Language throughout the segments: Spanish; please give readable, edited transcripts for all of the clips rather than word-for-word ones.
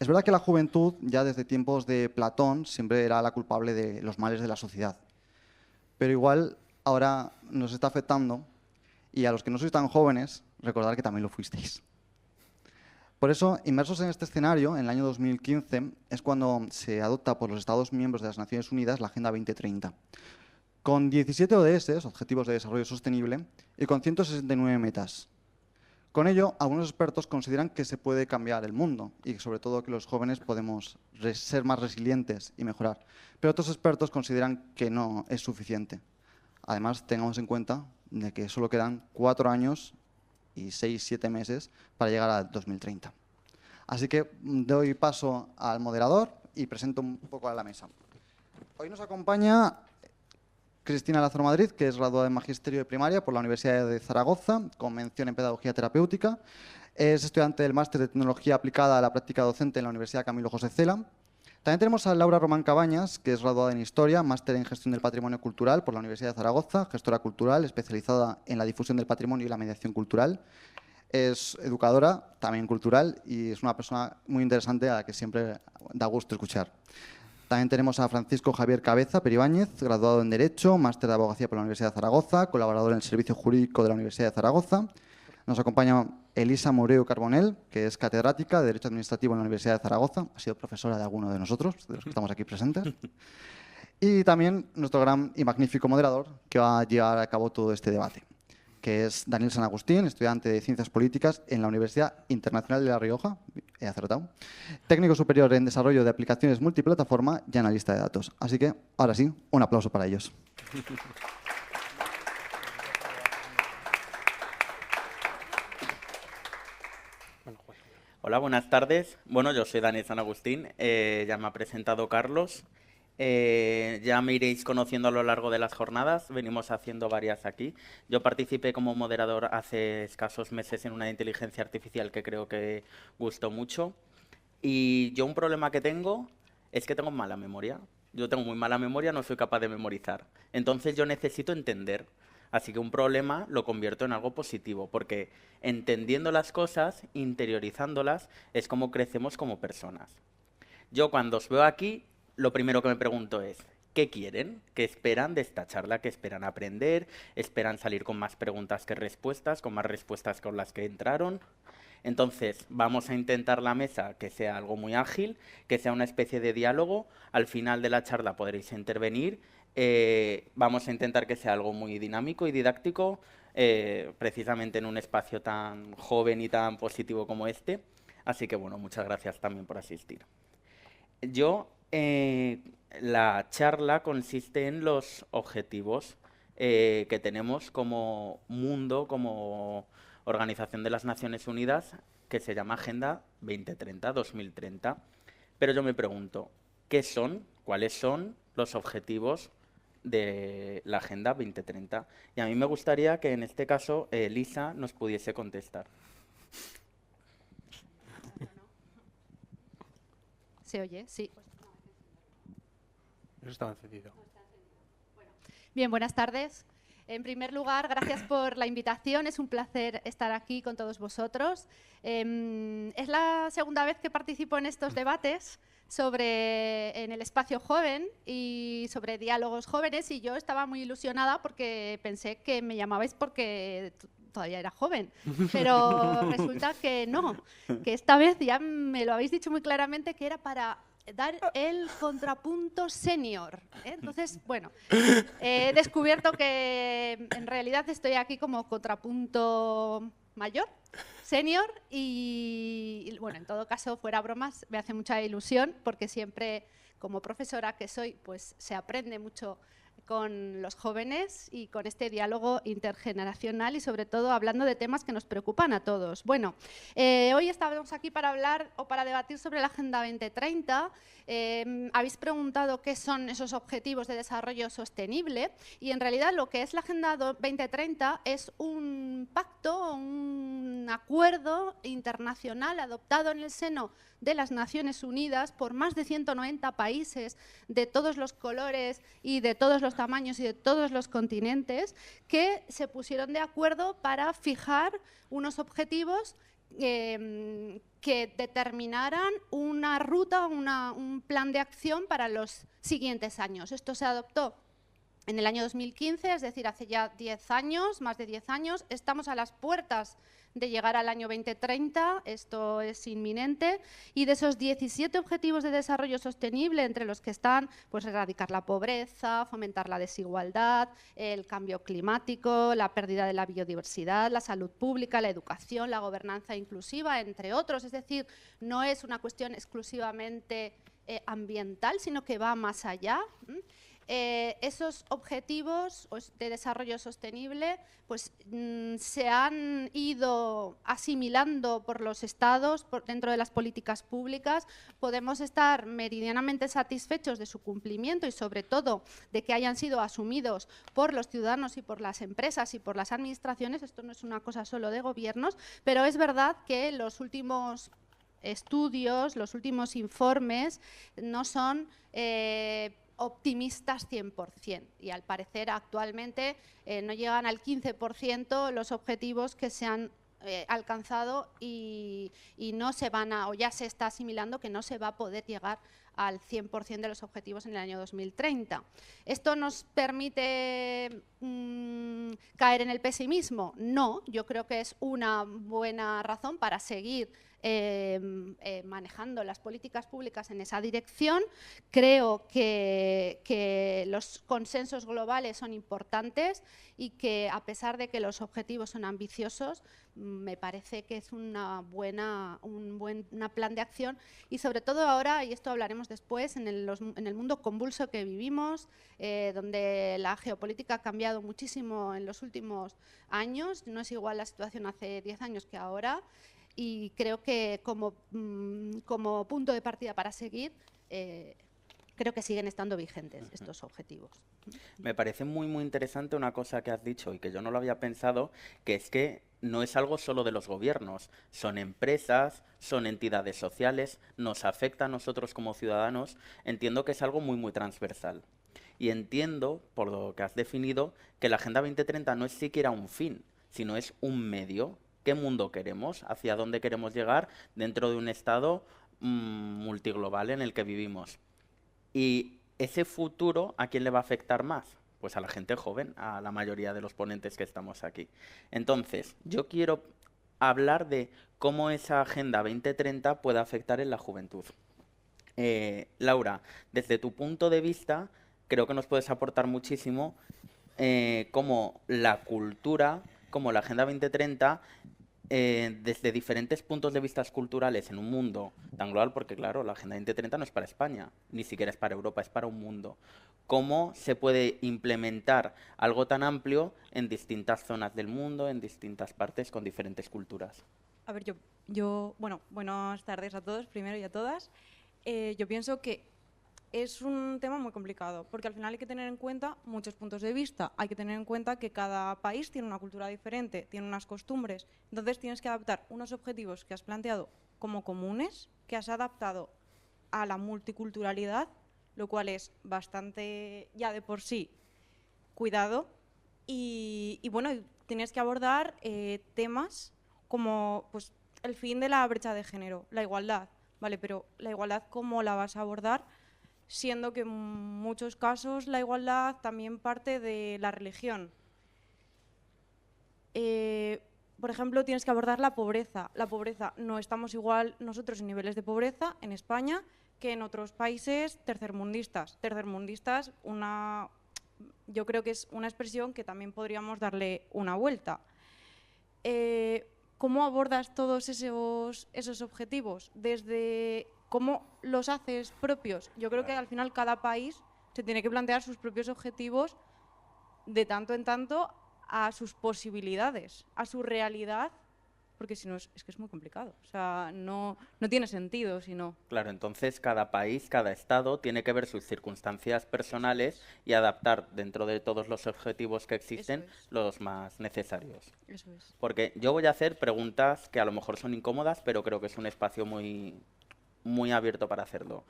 Es verdad que la juventud, ya desde tiempos de Platón, siempre era la culpable de los males de la sociedad. Pero igual ahora nos está afectando y a los que no sois tan jóvenes, recordad que también lo fuisteis. Por eso, inmersos en este escenario, en el año 2015, es cuando se adopta por los Estados miembros de las Naciones Unidas la Agenda 2030, con 17 ODS, Objetivos de Desarrollo Sostenible, y con 169 metas. Con ello, algunos expertos consideran que se puede cambiar el mundo y sobre todo que los jóvenes podemos ser más resilientes y mejorar. Pero otros expertos consideran que no es suficiente. Además, tengamos en cuenta de que solo quedan 4 años y 6-7 meses para llegar a 2030. Así que doy paso al moderador y presento un poco a la mesa. Hoy nos acompaña Cristina Lázaro Madrid, que es graduada en Magisterio de Primaria por la Universidad de Zaragoza, con mención en Pedagogía Terapéutica. Es estudiante del Máster de Tecnología Aplicada a la Práctica Docente en la Universidad Camilo José Cela. También tenemos a Laura Román Cabañas, que es graduada en Historia, Máster en Gestión del Patrimonio Cultural por la Universidad de Zaragoza, gestora cultural, especializada en la difusión del patrimonio y la mediación cultural. Es educadora, también cultural, y es una persona muy interesante a la que siempre da gusto escuchar. También tenemos a Francisco Javier Cabeza Peribáñez, graduado en Derecho, máster de Abogacía por la Universidad de Zaragoza, colaborador en el Servicio Jurídico de la Universidad de Zaragoza. Nos acompaña Elisa Moreu Carbonell, que es catedrática de Derecho Administrativo en la Universidad de Zaragoza. Ha sido profesora de alguno de nosotros, de los que estamos aquí presentes. Y también nuestro gran y magnífico moderador, que va a llevar a cabo todo este debate, que es Daniel San Agustín, estudiante de Ciencias Políticas en la Universidad Internacional de La Rioja, he acertado, técnico superior en Desarrollo de Aplicaciones Multiplataforma y analista de datos. Así que, ahora sí, un aplauso para ellos. Hola, buenas tardes. Bueno, yo soy Daniel San Agustín, ya me ha presentado Carlos. Ya me iréis conociendo a lo largo de las jornadas, venimos haciendo varias aquí. Yo participé como moderador hace escasos meses en una de inteligencia artificial que creo que gustó mucho. Y yo un problema que tengo es que tengo mala memoria. Yo tengo muy mala memoria, no soy capaz de memorizar. Entonces yo necesito entender. Así que un problema lo convierto en algo positivo, porque entendiendo las cosas, interiorizándolas, es como crecemos como personas. Yo cuando os veo aquí, lo primero que me pregunto es, ¿qué quieren? ¿Qué esperan de esta charla? ¿Qué esperan aprender? ¿Esperan salir con más preguntas que respuestas? ¿Con más respuestas con las que entraron? Entonces, vamos a intentar la mesa que sea algo muy ágil, que sea una especie de diálogo. Al final de la charla podréis intervenir. Vamos a intentar que sea algo muy dinámico y didáctico, precisamente en un espacio tan joven y tan positivo como este. Así que, bueno, muchas gracias también por asistir. La charla consiste en los objetivos que tenemos como mundo, como Organización de las Naciones Unidas, que se llama Agenda 2030-2030. Pero yo me pregunto, ¿qué son? ¿Cuáles son los objetivos de la Agenda 2030? Y a mí me gustaría que en este caso Elisa nos pudiese contestar. ¿Se oye? Sí. Eso estaba encendido. Bien, buenas tardes. En primer lugar, gracias por la invitación. Es un placer estar aquí con todos vosotros. Es la segunda vez que participo en estos debates en el espacio joven y sobre diálogos jóvenes, y yo estaba muy ilusionada porque pensé que me llamabais porque todavía era joven, pero resulta que no, que esta vez ya me lo habéis dicho muy claramente que era para dar el contrapunto senior. Entonces, bueno, he descubierto que en realidad estoy aquí como contrapunto mayor, senior, y bueno, en todo caso, fuera bromas, me hace mucha ilusión porque siempre, como profesora que soy, pues se aprende mucho con los jóvenes y con este diálogo intergeneracional y sobre todo hablando de temas que nos preocupan a todos. Bueno, hoy estamos aquí para hablar o para debatir sobre la Agenda 2030. Habéis preguntado qué son esos objetivos de desarrollo sostenible y en realidad lo que es la Agenda 2030 es un pacto, un acuerdo internacional adoptado en el seno de las Naciones Unidas por más de 190 países de todos los colores y de todos los tamaños y de todos los continentes que se pusieron de acuerdo para fijar unos objetivos que determinaran una ruta, un plan de acción para los siguientes años. Esto se adoptó en el año 2015, es decir, hace ya 10 años, más de 10 años. Estamos a las puertas de llegar al año 2030, esto es inminente, y de esos 17 objetivos de desarrollo sostenible, entre los que están pues, erradicar la pobreza, fomentar la desigualdad, el cambio climático, la pérdida de la biodiversidad, la salud pública, la educación, la gobernanza inclusiva, entre otros. Es decir, no es una cuestión exclusivamente ambiental, sino que va más allá. Esos objetivos de desarrollo sostenible pues, se han ido asimilando por los estados dentro de las políticas públicas. Podemos estar meridianamente satisfechos de su cumplimiento y sobre todo de que hayan sido asumidos por los ciudadanos y por las empresas y por las administraciones. Esto no es una cosa solo de gobiernos, pero es verdad que los últimos estudios, los últimos informes no son optimistas 100%, y al parecer actualmente no llegan al 15% los objetivos que se han alcanzado y no se van a, o ya se está asimilando que no se va a poder llegar al 100% de los objetivos en el año 2030. ¿Esto nos permite caer en el pesimismo? No, yo creo que es una buena razón para seguir manejando las políticas públicas en esa dirección. Creo que los consensos globales son importantes y que, a pesar de que los objetivos son ambiciosos, me parece que es un buen plan de acción, y sobre todo ahora, y esto hablaremos después, en el mundo convulso que vivimos, donde la geopolítica ha cambiado muchísimo en los últimos años. No es igual la situación hace 10 años que ahora, y creo que como punto de partida para seguir, creo que siguen estando vigentes estos objetivos. Me parece muy, muy interesante una cosa que has dicho y que yo no lo había pensado, que es que no es algo solo de los gobiernos, son empresas, son entidades sociales, nos afecta a nosotros como ciudadanos. Entiendo que es algo muy, muy transversal. Y entiendo, por lo que has definido, que la Agenda 2030 no es siquiera un fin, sino es un medio. ¿Qué mundo queremos? ¿Hacia dónde queremos llegar dentro de un estado multiglobal en el que vivimos? Y ese futuro, ¿a quién le va a afectar más? Pues a la gente joven, a la mayoría de los ponentes que estamos aquí. Entonces, yo quiero hablar de cómo esa Agenda 2030 puede afectar en la juventud. Laura, desde tu punto de vista, creo que nos puedes aportar muchísimo cómo la cultura, como la Agenda 2030, desde diferentes puntos de vista culturales en un mundo tan global, porque claro, la Agenda 2030 no es para España, ni siquiera es para Europa, es para un mundo. ¿Cómo se puede implementar algo tan amplio en distintas zonas del mundo, en distintas partes, con diferentes culturas? A ver, bueno, buenas tardes a todos, primero y a todas. Yo pienso que es un tema muy complicado, porque al final hay que tener en cuenta muchos puntos de vista. Hay que tener en cuenta que cada país tiene una cultura diferente, tiene unas costumbres. Entonces tienes que adaptar unos objetivos que has planteado como comunes, que has adaptado a la multiculturalidad, lo cual es bastante, ya de por sí, cuidado. Y bueno, tienes que abordar temas como pues, el fin de la brecha de género, la igualdad, ¿vale? Pero la igualdad, ¿cómo la vas a abordar? Siendo que en muchos casos la igualdad también parte de la religión. Por ejemplo, tienes que abordar la pobreza. La pobreza, no estamos igual nosotros en niveles de pobreza en España que en otros países tercermundistas. Tercermundistas, yo creo que es una expresión que también podríamos darle una vuelta. ¿Cómo abordas todos esos objetivos? Desde ¿cómo los haces propios? Yo creo que al final cada país se tiene que plantear sus propios objetivos de tanto en tanto a sus posibilidades, a su realidad, porque si no es que es muy complicado. O sea, no tiene sentido si no. Claro, entonces cada país, cada estado tiene que ver sus circunstancias personales y adaptar dentro de todos los objetivos que existen los más necesarios. Eso es. Porque yo voy a hacer preguntas que a lo mejor son incómodas, pero creo que es un espacio muy abierto para hacerlo.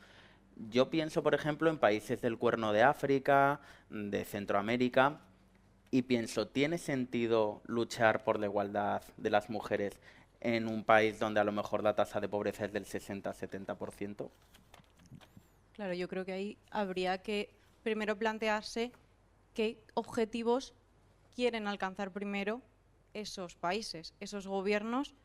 Yo pienso, por ejemplo, en países del Cuerno de África, de Centroamérica, y pienso, ¿tiene sentido luchar por la igualdad de las mujeres en un país donde a lo mejor la tasa de pobreza es del 60-70%. Claro, yo creo que ahí habría que primero plantearse qué objetivos quieren alcanzar primero esos países, esos gobiernos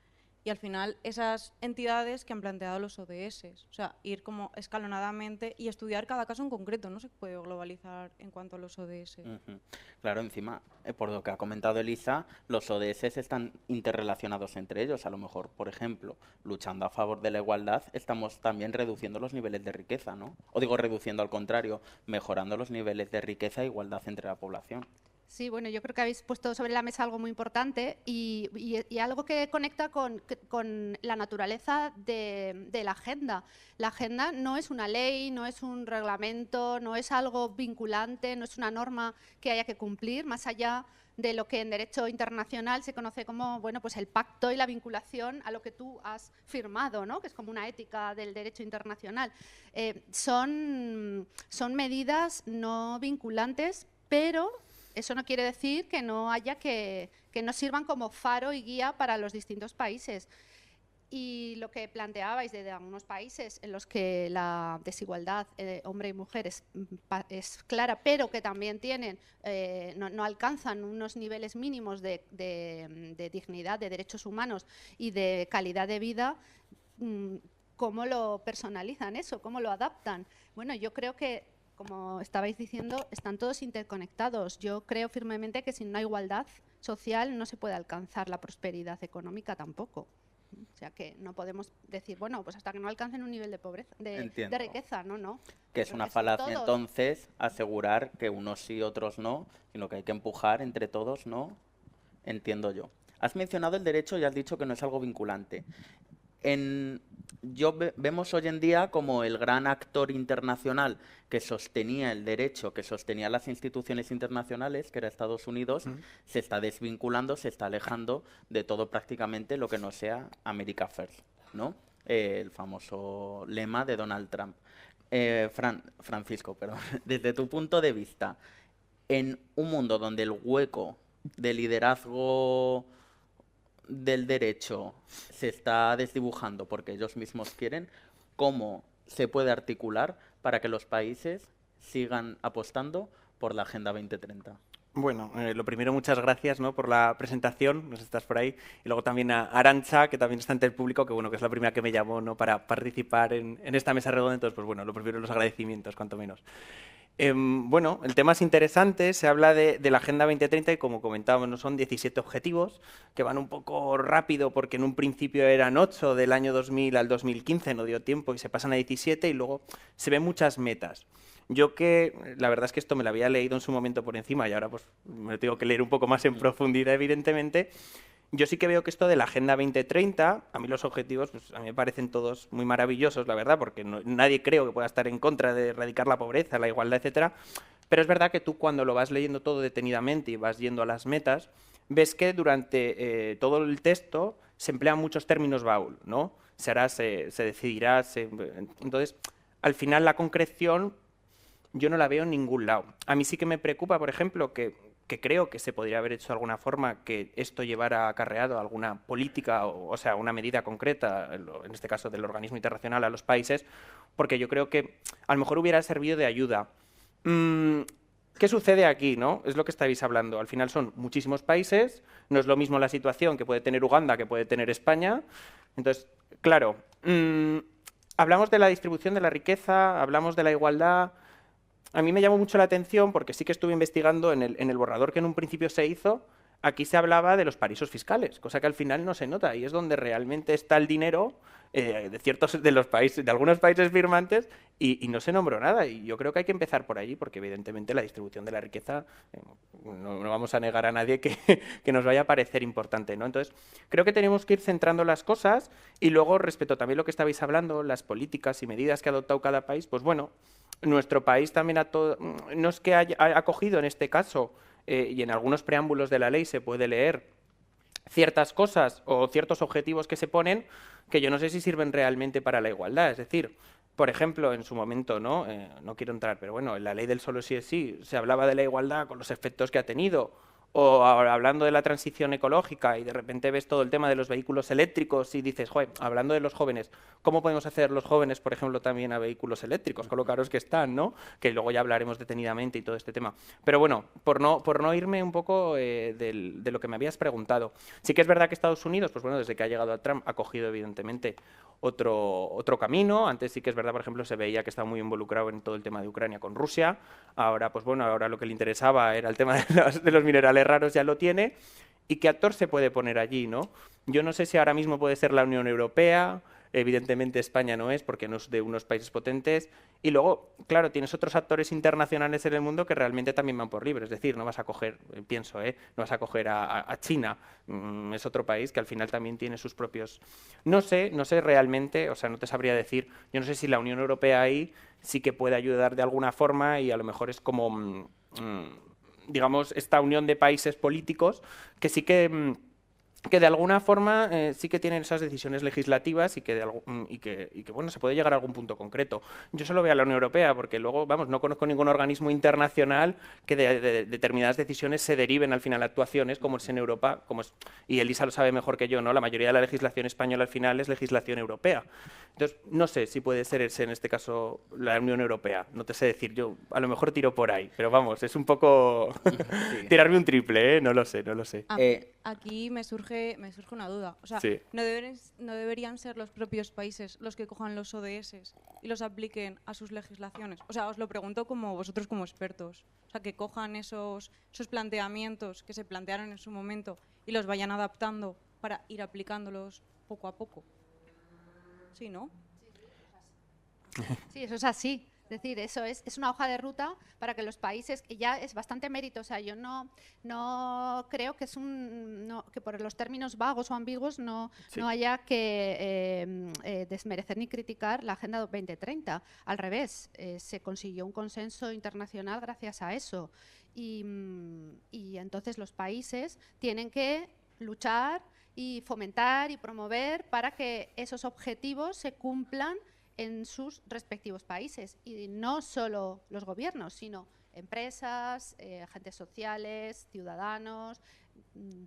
y al final esas entidades que han planteado los ODS. O sea, ir como escalonadamente y estudiar cada caso en concreto. No se puede globalizar en cuanto a los ODS. Claro, encima, por lo que ha comentado Elisa, los ODS están interrelacionados entre ellos. A lo mejor, por ejemplo, luchando a favor de la igualdad, estamos también reduciendo los niveles de riqueza, ¿no? O digo reduciendo al contrario, mejorando los niveles de riqueza e igualdad entre la población. Sí, bueno, yo creo que habéis puesto sobre la mesa algo muy importante y algo que conecta con la naturaleza de la agenda. La agenda no es una ley, no es un reglamento, no es algo vinculante, no es una norma que haya que cumplir, más allá de lo que en derecho internacional se conoce como pues el pacto y la vinculación a lo que tú has firmado, ¿no? Que es como una ética del derecho internacional. Son medidas no vinculantes, pero eso no quiere decir que no haya que no sirvan como faro y guía para los distintos países. Y lo que planteabais de algunos países en los que la desigualdad hombre y mujer es clara, pero que también tienen no alcanzan unos niveles mínimos de dignidad, de derechos humanos y de calidad de vida, ¿cómo lo personalizan eso? ¿Cómo lo adaptan? Bueno, yo creo que, como estabais diciendo, están todos interconectados. Yo creo firmemente que sin una igualdad social no se puede alcanzar la prosperidad económica tampoco. O sea que no podemos decir, bueno, pues hasta que no alcancen un nivel de pobreza, de riqueza, no. Que es una falacia entonces asegurar que unos sí, otros no, sino que hay que empujar entre todos, ¿no? Entiendo yo. Has mencionado el derecho y has dicho que no es algo vinculante. Vemos hoy en día como el gran actor internacional que sostenía el derecho, que sostenía las instituciones internacionales, que era Estados Unidos, se está desvinculando, se está alejando de todo prácticamente lo que no sea America First, ¿no? El famoso lema de Donald Trump. Francisco, perdón, desde tu punto de vista, en un mundo donde el hueco de liderazgo del derecho se está desdibujando porque ellos mismos quieren, ¿cómo se puede articular para que los países sigan apostando por la Agenda 2030? Bueno, lo primero, muchas gracias, ¿no?, por la presentación, no sé si estás por ahí, y luego también a Arantxa, que también está ante el público, que es la primera que me llamó, ¿no?, para participar en esta mesa redonda. Entonces, pues bueno, lo primero, los agradecimientos, cuanto menos. Bueno, el tema es interesante, se habla de la Agenda 2030 y, como comentábamos, ¿no?, son 17 objetivos que van un poco rápido porque en un principio eran 8 del año 2000 al 2015, no dio tiempo y se pasan a 17 y luego se ven muchas metas. Yo la verdad es que esto me lo había leído en su momento por encima y ahora pues me lo tengo que leer un poco más en profundidad, evidentemente. Yo sí que veo que esto de la Agenda 2030, a mí los objetivos, pues a mí me parecen todos muy maravillosos, la verdad, porque nadie creo que pueda estar en contra de erradicar la pobreza, la igualdad, etcétera. Pero es verdad que tú, cuando lo vas leyendo todo detenidamente y vas yendo a las metas, ves que durante todo el texto se emplean muchos términos baúl, ¿no? Se hará, se decidirá, entonces, al final la concreción yo no la veo en ningún lado. A mí sí que me preocupa, por ejemplo, que creo que se podría haber hecho de alguna forma que esto llevara acarreado alguna política, o sea, una medida concreta, en este caso del organismo internacional, a los países, porque yo creo que a lo mejor hubiera servido de ayuda. ¿Qué sucede aquí, no? Es lo que estáis hablando. Al final son muchísimos países, no es lo mismo la situación que puede tener Uganda que puede tener España. Entonces, claro, hablamos de la distribución de la riqueza, hablamos de la igualdad. A mí me llamó mucho la atención porque sí que estuve investigando en el borrador que en un principio se hizo. Aquí se hablaba de los paraísos fiscales, cosa que al final no se nota, y es donde realmente está el dinero de algunos países firmantes, y no se nombró nada. Y yo creo que hay que empezar por allí, porque evidentemente la distribución de la riqueza no vamos a negar a nadie que nos vaya a parecer importante, ¿no? Entonces, creo que tenemos que ir centrando las cosas, y luego, respecto también a lo que estabais hablando, las políticas y medidas que ha adoptado cada país, pues bueno, nuestro país también no es que haya acogido en este caso, y en algunos preámbulos de la ley se puede leer ciertas cosas o ciertos objetivos que se ponen que yo no sé si sirven realmente para la igualdad. Es decir, por ejemplo, en su momento, no quiero entrar, pero bueno, en la ley del solo sí es sí se hablaba de la igualdad con los efectos que ha tenido, O ahora, hablando de la transición ecológica y de repente ves todo el tema de los vehículos eléctricos y dices, joder, hablando de los jóvenes, ¿cómo podemos hacer los jóvenes, por ejemplo, también a vehículos eléctricos, con lo caros que están, ¿no? Que luego ya hablaremos detenidamente y todo este tema. Pero bueno, por no irme un poco de lo que me habías preguntado. Sí que es verdad que Estados Unidos, pues bueno, desde que ha llegado a Trump, ha cogido evidentemente otro camino. Antes sí que es verdad, por ejemplo, se veía que estaba muy involucrado en todo el tema de Ucrania con Rusia. Ahora, pues bueno, ahora lo que le interesaba era el tema de los minerales raros, ya lo tiene. ¿Y qué actor se puede poner allí, no? Yo no sé si ahora mismo puede ser la Unión Europea. Evidentemente España no es, porque no es de unos países potentes. Y luego, claro, tienes otros actores internacionales en el mundo que realmente también van por libre. Es decir, no vas a coger, pienso, no vas a coger a China. Es otro país que al final también tiene sus propios... No sé realmente, o sea, no te sabría decir. Yo no sé si la Unión Europea ahí sí que puede ayudar de alguna forma y a lo mejor es como, digamos, esta unión de países políticos que sí que de alguna forma sí que tienen esas decisiones legislativas y que, bueno, se puede llegar a algún punto concreto. Yo solo veo a la Unión Europea porque luego, vamos, no conozco ningún organismo internacional que de determinadas decisiones se deriven al final a actuaciones como es en Europa, y Elisa lo sabe mejor que yo, ¿no? La mayoría de la legislación española al final es legislación europea. Entonces, no sé si puede ser ese, en este caso, la Unión Europea. No te sé decir, yo a lo mejor tiro por ahí, pero vamos, es un poco Sí. tirarme un triple, ¿eh? No lo sé. Aquí me surge una duda. O sea, Sí. ¿no deberían ser los propios países los que cojan los ODS y los apliquen a sus legislaciones? O sea, os lo pregunto como vosotros como expertos. O sea, que cojan esos planteamientos que se plantearon en su momento y los vayan adaptando para ir aplicándolos poco a poco. ¿Sí, no? Sí, eso es así. Es decir, eso es una hoja de ruta para que los países, que ya es bastante mérito, o sea, yo no creo que que por los términos vagos o ambiguos no haya que desmerecer ni criticar la Agenda 2030. Al revés, se consiguió un consenso internacional gracias a eso. Y entonces los países tienen que luchar y fomentar y promover para que esos objetivos se cumplan en sus respectivos países, y no solo los gobiernos, sino empresas, agentes sociales, ciudadanos,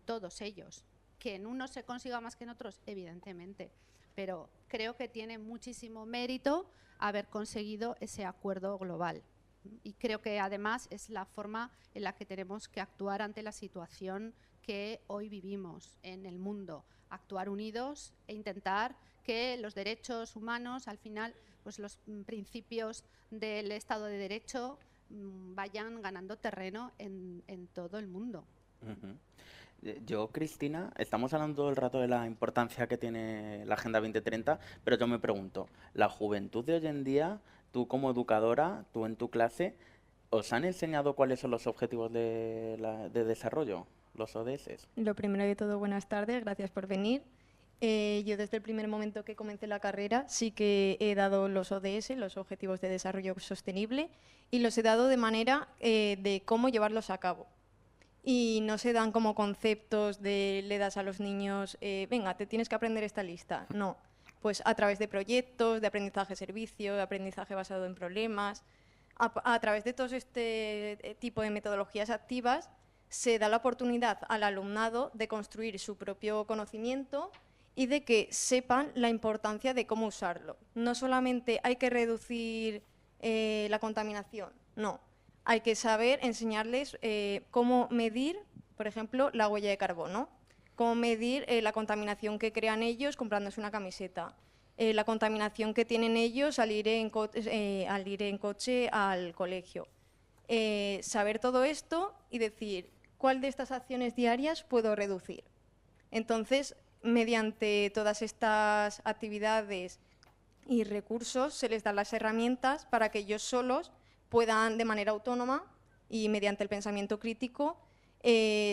todos ellos. Que en unos se consiga más que en otros, evidentemente, pero creo que tiene muchísimo mérito haber conseguido ese acuerdo global. Y creo que además es la forma en la que tenemos que actuar ante la situación que hoy vivimos en el mundo, actuar unidos e intentar que los derechos humanos, al final, pues los principios del Estado de Derecho vayan ganando terreno en todo el mundo. Yo, Cristina, estamos hablando todo el rato de la importancia que tiene la Agenda 2030, pero yo me pregunto, la juventud de hoy en día, tú como educadora, tú en tu clase, ¿os han enseñado cuáles son los objetivos de desarrollo, los ODS? Lo primero de todo, buenas tardes, gracias por venir. Yo desde el primer momento que comencé la carrera sí que he dado los ODS, los Objetivos de Desarrollo Sostenible, y los he dado de manera de cómo llevarlos a cabo. Y no se dan como conceptos de le das a los niños, venga, te tienes que aprender esta lista. No, pues a través de proyectos, de aprendizaje-servicio, de aprendizaje basado en problemas, a través de todo este tipo de metodologías activas se da la oportunidad al alumnado de construir su propio conocimiento y de que sepan la importancia de cómo usarlo. No solamente hay que reducir la contaminación, no. Hay que saber enseñarles cómo medir, por ejemplo, la huella de carbono, cómo medir la contaminación que crean ellos comprándose una camiseta, la contaminación que tienen ellos al ir en coche al colegio. Saber todo esto y decir cuál de estas acciones diarias puedo reducir. Entonces, mediante todas estas actividades y recursos se les dan las herramientas para que ellos solos puedan, de manera autónoma y mediante el pensamiento crítico,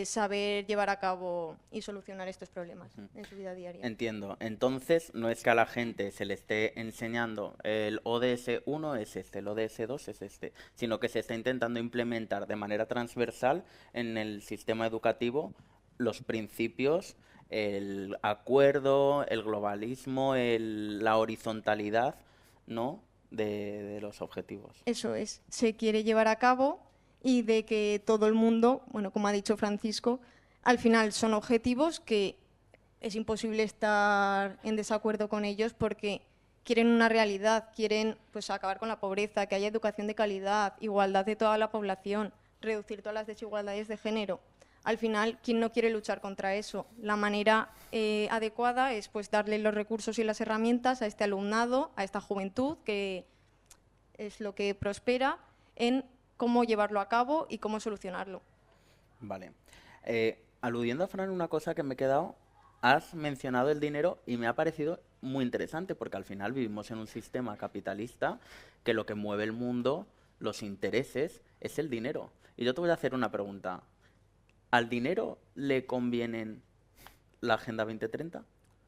saber llevar a cabo y solucionar estos problemas en su vida diaria. Entiendo. Entonces, no es que a la gente se le esté enseñando el ODS 1 es este, el ODS 2 es este, sino que se está intentando implementar de manera transversal en el sistema educativo los principios, el acuerdo, el globalismo, la horizontalidad, ¿no?, de los objetivos. Eso es. Se quiere llevar a cabo y de que todo el mundo, bueno, como ha dicho Francisco, al final son objetivos que es imposible estar en desacuerdo con ellos porque quieren una realidad, quieren pues acabar con la pobreza, que haya educación de calidad, igualdad de toda la población, reducir todas las desigualdades de género. Al final, ¿quién no quiere luchar contra eso? La manera adecuada es pues darle los recursos y las herramientas a este alumnado, a esta juventud, que es lo que prospera, en cómo llevarlo a cabo y cómo solucionarlo. Vale. Aludiendo a Fran, una cosa que me he quedado, has mencionado el dinero y me ha parecido muy interesante porque al final vivimos en un sistema capitalista que lo que mueve el mundo, los intereses, es el dinero. Y yo te voy a hacer una pregunta. ¿Al dinero le conviene la Agenda 2030?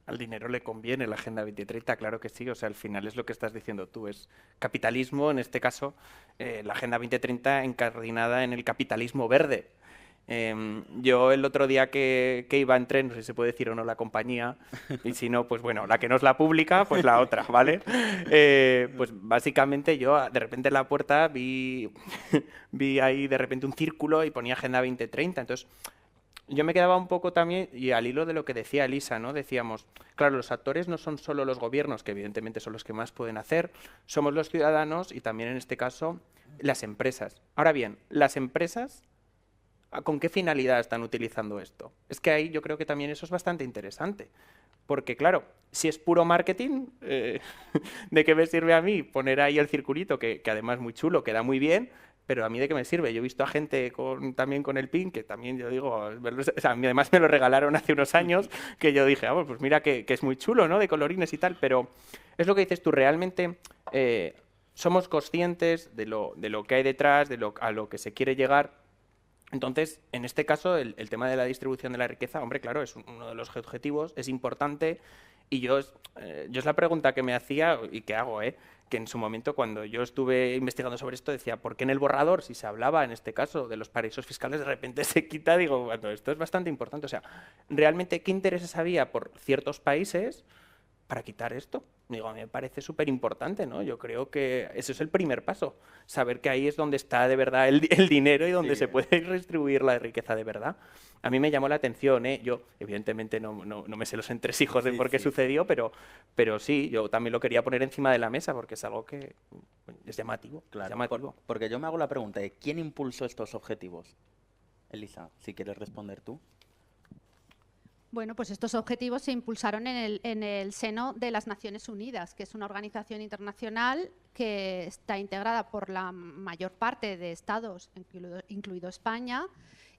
Al dinero le conviene la Agenda 2030, claro que sí. O sea, al final es lo que estás diciendo tú, es capitalismo, en este caso, la Agenda 2030 encardinada en el capitalismo verde. Yo el otro día que iba en tren, no sé si se puede decir o no la compañía, y si no, pues bueno, la que no es la pública, pues la otra, ¿vale? Pues básicamente yo de repente en la puerta vi ahí de repente un círculo y ponía Agenda 2030, entonces yo me quedaba un poco también, y al hilo de lo que decía Elisa, ¿no? Decíamos, claro, los actores no son solo los gobiernos, que evidentemente son los que más pueden hacer, somos los ciudadanos y también en este caso las empresas. Ahora bien, las empresas, ¿con qué finalidad están utilizando esto? Es que ahí yo creo que también eso es bastante interesante. Porque claro, si es puro marketing, ¿de qué me sirve a mí poner ahí el circulito, que además es muy chulo, queda muy bien, pero a mí de qué me sirve? Yo he visto a gente también con el PIN, que también yo digo, o sea, además me lo regalaron hace unos años, que yo dije, pues mira que es muy chulo, ¿no? De colorines y tal, pero es lo que dices tú, realmente somos conscientes de lo que hay detrás, a lo que se quiere llegar. Entonces, en este caso, el tema de la distribución de la riqueza, hombre, claro, es uno de los objetivos, es importante, y yo es la pregunta que me hacía y que hago, que en su momento, cuando yo estuve investigando sobre esto, decía, ¿por qué en el borrador, si se hablaba, en este caso, de los paraísos fiscales, de repente se quita? Digo, bueno, esto es bastante importante. O sea, ¿realmente qué intereses había por ciertos países para quitar esto? Digo, a mí me parece súper importante, ¿no? Yo creo que ese es el primer paso, saber que ahí es donde está de verdad el dinero y donde se puede redistribuir la riqueza de verdad. A mí me llamó la atención, yo evidentemente no me sé los entresijos de por qué sucedió, pero sí, yo también lo quería poner encima de la mesa porque es algo que es llamativo. Claro, es llamativo. porque yo me hago la pregunta de ¿quién impulsó estos objetivos? Elisa, si quieres responder tú. Bueno, pues estos objetivos se impulsaron en el seno de las Naciones Unidas, que es una organización internacional que está integrada por la mayor parte de estados, incluido España,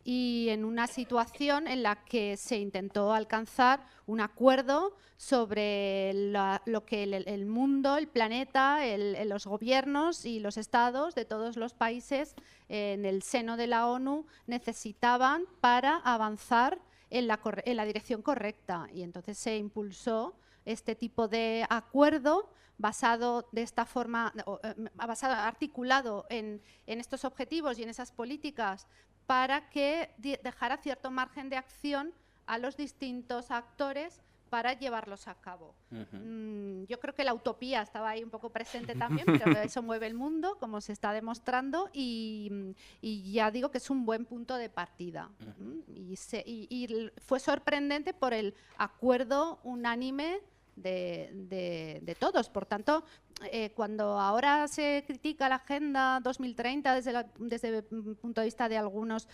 y en una situación en la que se intentó alcanzar un acuerdo sobre lo que el mundo, el planeta, los gobiernos y los estados de todos los países en el seno de la ONU necesitaban para avanzar en la dirección correcta. Y entonces se impulsó este tipo de acuerdo basado de esta forma, articulado en estos objetivos y en esas políticas para que dejara cierto margen de acción a los distintos actores para llevarlos a cabo. Yo creo que la utopía estaba ahí un poco presente también, pero eso mueve el mundo, como se está demostrando, y ya digo que es un buen punto de partida. Y fue sorprendente por el acuerdo unánime de todos. Por tanto, cuando ahora se critica la Agenda 2030 desde el punto de vista de algunos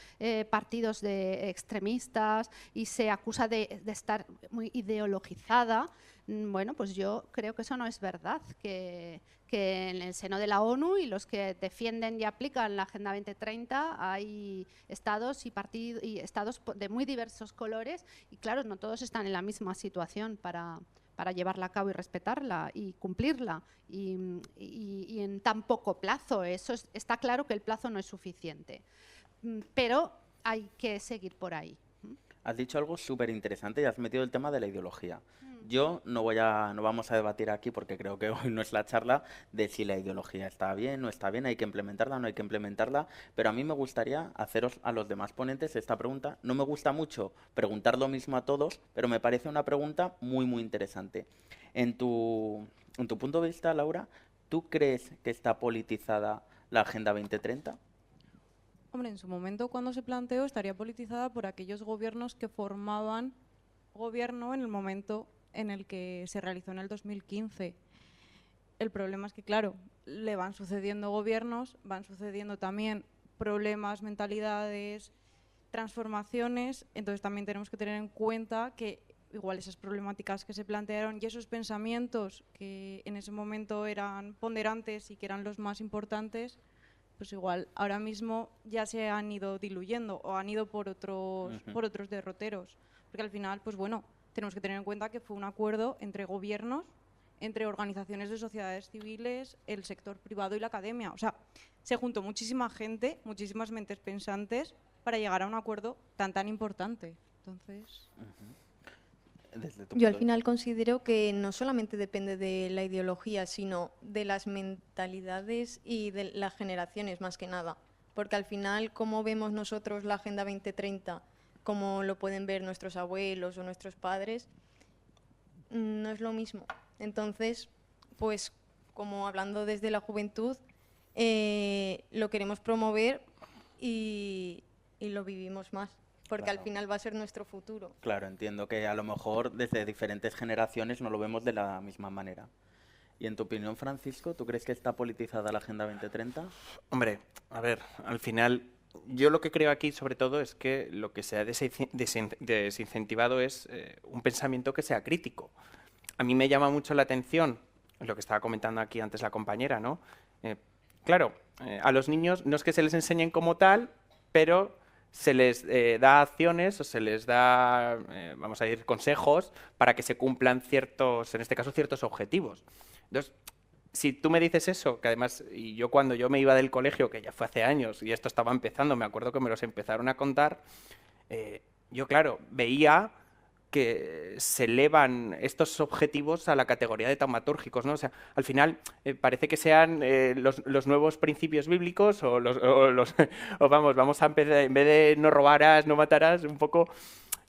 partidos extremistas y se acusa de estar muy ideologizada, bueno, pues yo creo que eso no es verdad, que en el seno de la ONU y los que defienden y aplican la Agenda 2030 hay estados y estados de muy diversos colores y claro, no todos están en la misma situación para llevarla a cabo y respetarla y cumplirla y en tan poco plazo. Eso está claro que el plazo no es suficiente, pero hay que seguir por ahí. Has dicho algo súper interesante y has metido el tema de la ideología. Yo no vamos a debatir aquí porque creo que hoy no es la charla de si la ideología está bien, no está bien, hay que implementarla, no hay que implementarla, pero a mí me gustaría haceros a los demás ponentes esta pregunta. No me gusta mucho preguntar lo mismo a todos, pero me parece una pregunta muy, muy interesante. En tu punto de vista, Laura, ¿tú crees que está politizada la Agenda 2030? Hombre, en su momento cuando se planteó estaría politizada por aquellos gobiernos que formaban gobierno en el momento en el que se realizó en el 2015. El problema es que, claro, le van sucediendo gobiernos, van sucediendo también problemas, mentalidades, transformaciones, entonces también tenemos que tener en cuenta que igual esas problemáticas que se plantearon y esos pensamientos que en ese momento eran ponderantes y que eran los más importantes, pues igual ahora mismo ya se han ido diluyendo o han ido por otros derroteros. Porque al final, pues bueno, tenemos que tener en cuenta que fue un acuerdo entre gobiernos, entre organizaciones de sociedades civiles, el sector privado y la academia. O sea, se juntó muchísima gente, muchísimas mentes pensantes para llegar a un acuerdo tan importante. Entonces... Yo al final considero que no solamente depende de la ideología, sino de las mentalidades y de las generaciones más que nada. Porque al final, como vemos nosotros la Agenda 2030, como lo pueden ver nuestros abuelos o nuestros padres, no es lo mismo. Entonces, pues como hablando desde la juventud, lo queremos promover y lo vivimos más. Porque Claro. al final va a ser nuestro futuro. Claro, entiendo que a lo mejor desde diferentes generaciones no lo vemos de la misma manera. Y en tu opinión, Francisco, ¿tú crees que está politizada la Agenda 2030? Hombre, a ver, al final, yo lo que creo aquí sobre todo es que lo que se ha desincentivado es un pensamiento que sea crítico. A mí me llama mucho la atención lo que estaba comentando aquí antes la compañera, ¿no? Claro, a los niños no es que se les enseñen como tal, pero se les da acciones o se les da, vamos a decir, consejos para que se cumplan ciertos, en este caso, ciertos objetivos. Entonces, si tú me dices eso, que además, y yo cuando yo me iba del colegio, que ya fue hace años, y esto estaba empezando, me acuerdo que me los empezaron a contar, yo, claro, veía que se elevan estos objetivos a la categoría de taumatúrgicos, ¿no? O sea, al final parece que sean los nuevos principios bíblicos o o vamos a empezar, en vez de no robarás, no matarás, un poco...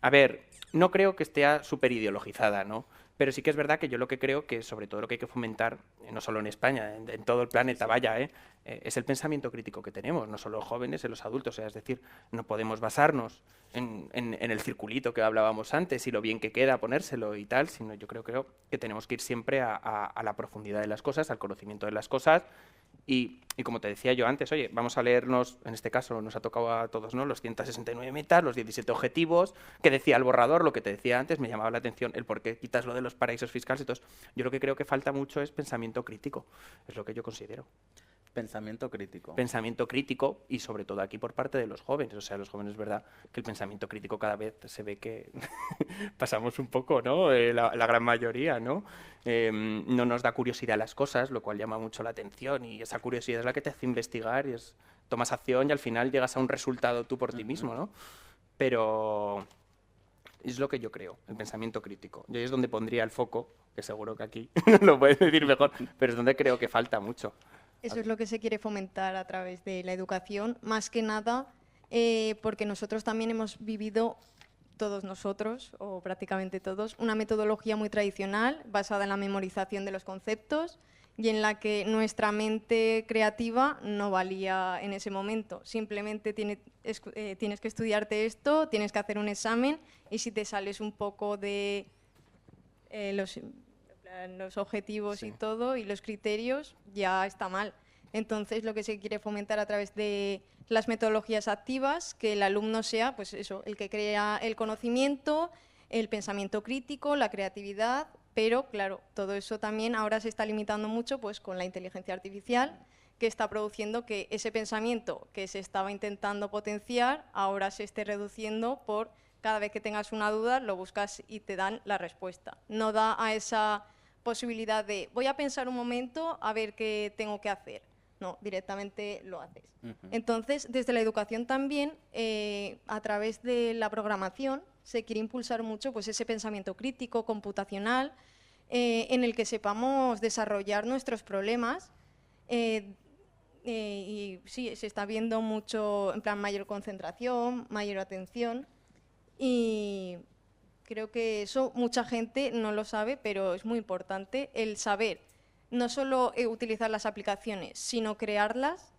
A ver, no creo que esté súper ideologizada, ¿no? Pero sí que es verdad que yo lo que creo que sobre todo lo que hay que fomentar, no solo en España, en todo el planeta, vaya, es el pensamiento crítico que tenemos, no solo los jóvenes, en los adultos. O sea, es decir, no podemos basarnos en el circulito que hablábamos antes y lo bien que queda ponérselo y tal, sino yo creo que tenemos que ir siempre a la profundidad de las cosas, al conocimiento de las cosas. Y como te decía yo antes, oye, vamos a leernos, en este caso nos ha tocado a todos, ¿no?, los 169 metas, los 17 objetivos, que decía el borrador, lo que te decía antes, me llamaba la atención el por qué quitas lo de los paraísos fiscales. Entonces, yo lo que creo que falta mucho es pensamiento crítico, es lo que yo considero. Pensamiento crítico. Pensamiento crítico y sobre todo aquí por parte de los jóvenes. O sea, los jóvenes es verdad que el pensamiento crítico cada vez se ve que pasamos un poco, ¿no? La gran mayoría, ¿no? No nos da curiosidad las cosas, lo cual llama mucho la atención y esa curiosidad es la que te hace investigar y tomas acción y al final llegas a un resultado tú por ti mismo, ¿no? Pero es lo que yo creo, el pensamiento crítico. Y ahí es donde pondría el foco, que seguro que aquí lo puedes decir mejor, pero es donde creo que falta mucho. Eso es lo que se quiere fomentar a través de la educación, más que nada porque nosotros también hemos vivido, todos nosotros, o prácticamente todos, una metodología muy tradicional basada en la memorización de los conceptos y en la que nuestra mente creativa no valía en ese momento. Simplemente tienes que estudiarte esto, tienes que hacer un examen y si te sales un poco de los objetivos Sí. y todo, y los criterios, ya está mal. Entonces, lo que se quiere fomentar a través de las metodologías activas, que el alumno sea, pues eso, el que crea el conocimiento, el pensamiento crítico, la creatividad, pero claro, todo eso también ahora se está limitando mucho pues con la inteligencia artificial, que está produciendo que ese pensamiento que se estaba intentando potenciar ahora se esté reduciendo por cada vez que tengas una duda, lo buscas y te dan la respuesta. No da a esa posibilidad de voy a pensar un momento a ver qué tengo que hacer. No, directamente lo haces. Entonces, desde la educación también, a través de la programación, se quiere impulsar mucho pues, ese pensamiento crítico, computacional, en el que sepamos desarrollar nuestros problemas. Y sí, se está viendo mucho, en plan, mayor concentración, mayor atención. Y creo que eso mucha gente no lo sabe, pero es muy importante el saber no solo utilizar las aplicaciones, sino crearlas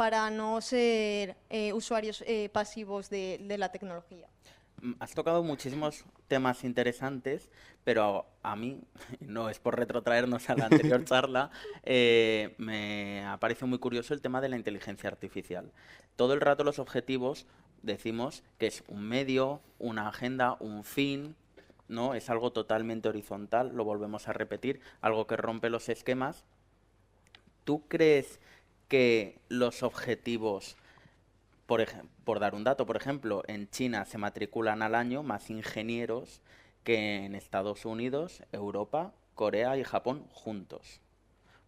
para no ser usuarios pasivos de la tecnología. Has tocado muchísimos temas interesantes, pero a mí, no es por retrotraernos a la anterior charla, me ha parecido muy curioso el tema de la inteligencia artificial. Todo el rato los objetivos decimos que es un medio, una agenda, un fin, ¿no? Es algo totalmente horizontal, lo volvemos a repetir, algo que rompe los esquemas. ¿Tú crees que los objetivos, por dar un dato, por ejemplo, en China se matriculan al año más ingenieros que en Estados Unidos, Europa, Corea y Japón juntos?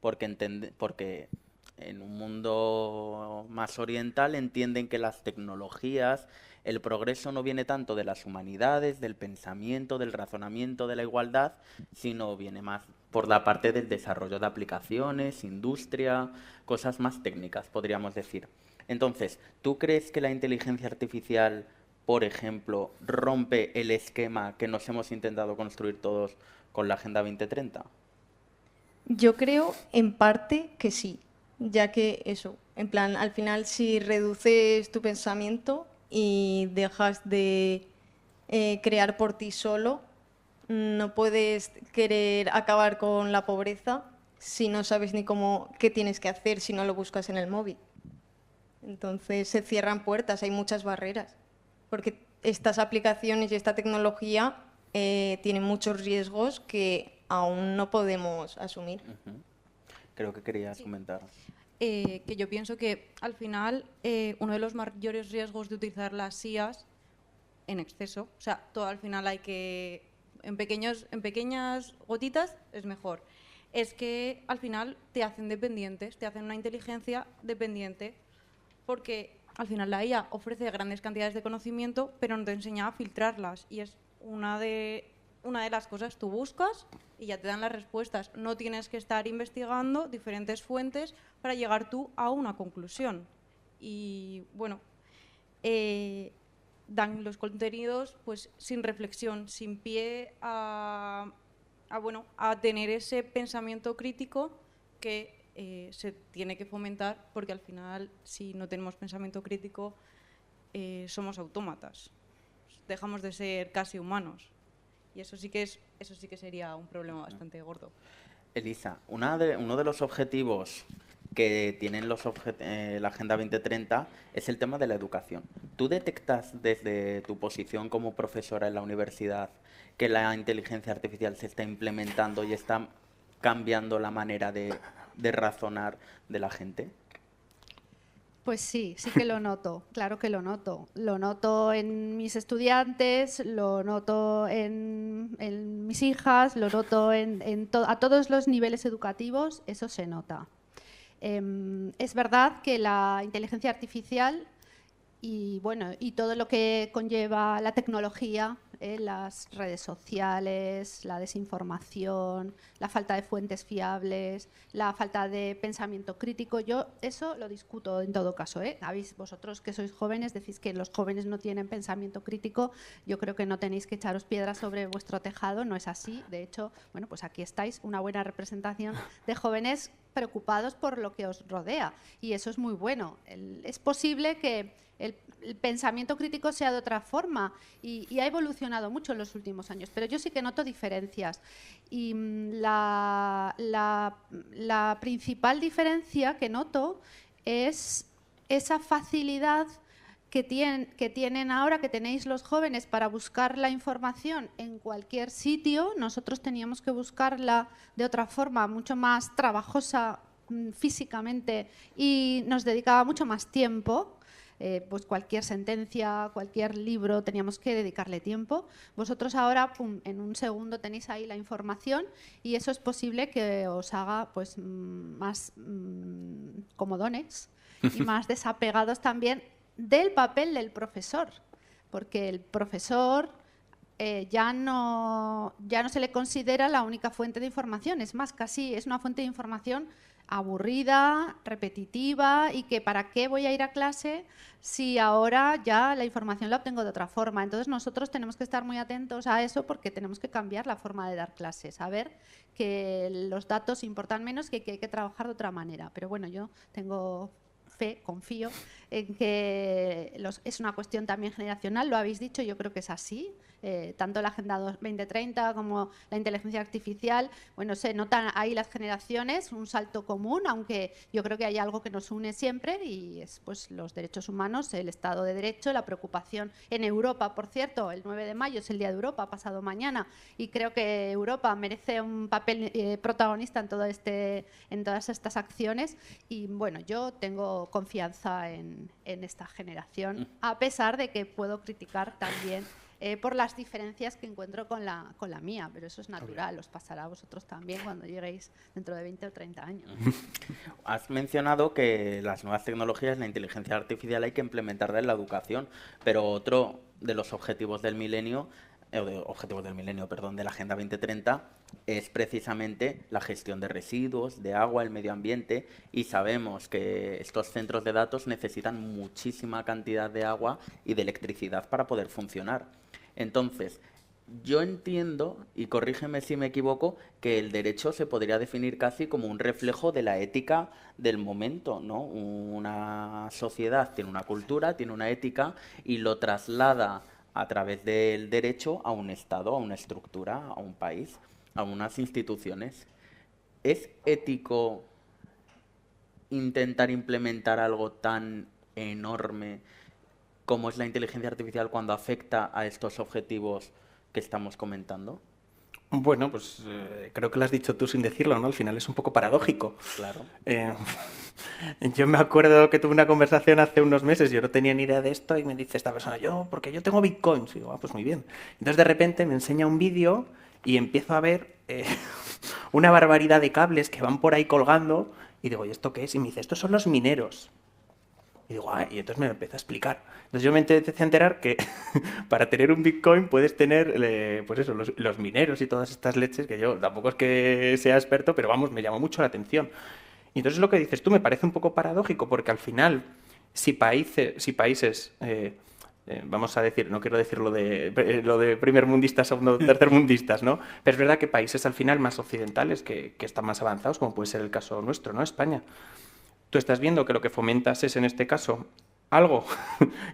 Porque en un mundo más oriental entienden que las tecnologías, el progreso no viene tanto de las humanidades, del pensamiento, del razonamiento, de la igualdad, sino viene más por la parte del desarrollo de aplicaciones, industria, cosas más técnicas, podríamos decir. Entonces, ¿tú crees que la inteligencia artificial, por ejemplo, rompe el esquema que nos hemos intentado construir todos con la Agenda 2030? Yo creo en parte que sí, ya que eso, en plan, al final si reduces tu pensamiento y dejas de crear por ti solo, no puedes querer acabar con la pobreza si no sabes ni qué tienes que hacer si no lo buscas en el móvil. Entonces se cierran puertas, hay muchas barreras, porque estas aplicaciones y esta tecnología tienen muchos riesgos que aún no podemos asumir. Creo que querías comentar. Que yo pienso que al final uno de los mayores riesgos de utilizar las IAs en exceso, o sea, todo al final hay que, en pequeñas gotitas es mejor, es que al final te hacen dependientes, te hacen una inteligencia dependiente, porque al final la IA ofrece grandes cantidades de conocimiento, pero no te enseña a filtrarlas, y es una de las cosas. Tú buscas y ya te dan las respuestas. No tienes que estar investigando diferentes fuentes para llegar tú a una conclusión. Y bueno, dan los contenidos pues sin reflexión, sin pie a tener ese pensamiento crítico que se tiene que fomentar, porque al final, si no tenemos pensamiento crítico, somos autómatas. Dejamos de ser casi humanos. Y eso sí que sería un problema bastante gordo. Elisa, uno de los objetivos que tienen la Agenda 2030 es el tema de la educación. ¿Tú detectas desde tu posición como profesora en la universidad que la inteligencia artificial se está implementando y está cambiando la manera de razonar de la gente? Pues sí, sí que lo noto, claro que lo noto. Lo noto en mis estudiantes, lo noto en mis hijas, lo noto a todos los niveles educativos, eso se nota. Es verdad que la inteligencia artificial y todo lo que conlleva la tecnología, las redes sociales, la desinformación, la falta de fuentes fiables, la falta de pensamiento crítico, yo eso lo discuto en todo caso. ¿Habéis vosotros que sois jóvenes, decís que los jóvenes no tienen pensamiento crítico? Yo creo que no tenéis que echaros piedras sobre vuestro tejado, no es así. De hecho, bueno, pues aquí estáis, una buena representación de jóvenes preocupados por lo que os rodea, y eso es muy bueno. Es posible que el pensamiento crítico sea de otra forma y ha evolucionado mucho en los últimos años, pero yo sí que noto diferencias. Y la principal diferencia que noto es esa facilidad que tienen ahora, que tenéis los jóvenes para buscar la información en cualquier sitio. Nosotros teníamos que buscarla de otra forma, mucho más trabajosa físicamente, y nos dedicaba mucho más tiempo. Pues cualquier sentencia, cualquier libro, teníamos que dedicarle tiempo. Vosotros ahora, pum, en un segundo tenéis ahí la información, y eso es posible que os haga pues más comodones y más desapegados también del papel del profesor, porque el profesor ya no se le considera la única fuente de información, es más, casi es una fuente de información aburrida, repetitiva, y que para qué voy a ir a clase si ahora ya la información la obtengo de otra forma. Entonces nosotros tenemos que estar muy atentos a eso, porque tenemos que cambiar la forma de dar clases, saber que los datos importan menos, que hay que trabajar de otra manera. Pero bueno, yo tengo confío en que es una cuestión también generacional, lo habéis dicho, yo creo que es así. Tanto la Agenda 2030 como la inteligencia artificial, bueno, se notan ahí las generaciones, un salto común, aunque yo creo que hay algo que nos une siempre y es pues los derechos humanos, el Estado de Derecho, la preocupación en Europa, por cierto, el 9 de mayo es el Día de Europa, pasado mañana, y creo que Europa merece un papel protagonista en todas estas acciones y bueno, yo tengo confianza en esta generación, a pesar de que puedo criticar también por las diferencias que encuentro con la mía, pero eso es natural, os pasará a vosotros también cuando lleguéis dentro de 20 o 30 años. Has mencionado que las nuevas tecnologías, la inteligencia artificial hay que implementarla en la educación, pero otro de los objetivos del milenio, de la Agenda 2030, es precisamente la gestión de residuos, de agua, el medio ambiente, y sabemos que estos centros de datos necesitan muchísima cantidad de agua y de electricidad para poder funcionar. Entonces, yo entiendo, y corrígeme si me equivoco, que el derecho se podría definir casi como un reflejo de la ética del momento, ¿no? Una sociedad tiene una cultura, tiene una ética y lo traslada a través del derecho a un Estado, a una estructura, a un país, a unas instituciones. ¿Es ético intentar implementar algo tan enorme como es la inteligencia artificial cuando afecta a estos objetivos que estamos comentando? Bueno, pues creo que lo has dicho tú sin decirlo, ¿no? Al final es un poco paradójico. Claro. Yo me acuerdo que tuve una conversación hace unos meses, yo no tenía ni idea de esto, y me dice esta persona, porque yo tengo bitcoins. Y digo, pues muy bien. Entonces de repente me enseña un vídeo y empiezo a ver una barbaridad de cables que van por ahí colgando, y digo, ¿y esto qué es? Y me dice, estos son los mineros. Y digo, y entonces me empezó a explicar. Entonces yo me empecé a enterar que para tener un Bitcoin puedes tener, pues eso, los mineros y todas estas leches, que yo tampoco es que sea experto, pero vamos, me llamó mucho la atención. Y entonces lo que dices tú me parece un poco paradójico, porque al final, si países vamos a decir, no quiero decir lo de primermundistas, segundo, tercermundistas, ¿no? Pero es verdad que países al final más occidentales, que están más avanzados, como puede ser el caso nuestro, ¿no? España. Tú estás viendo que lo que fomentas es, en este caso, algo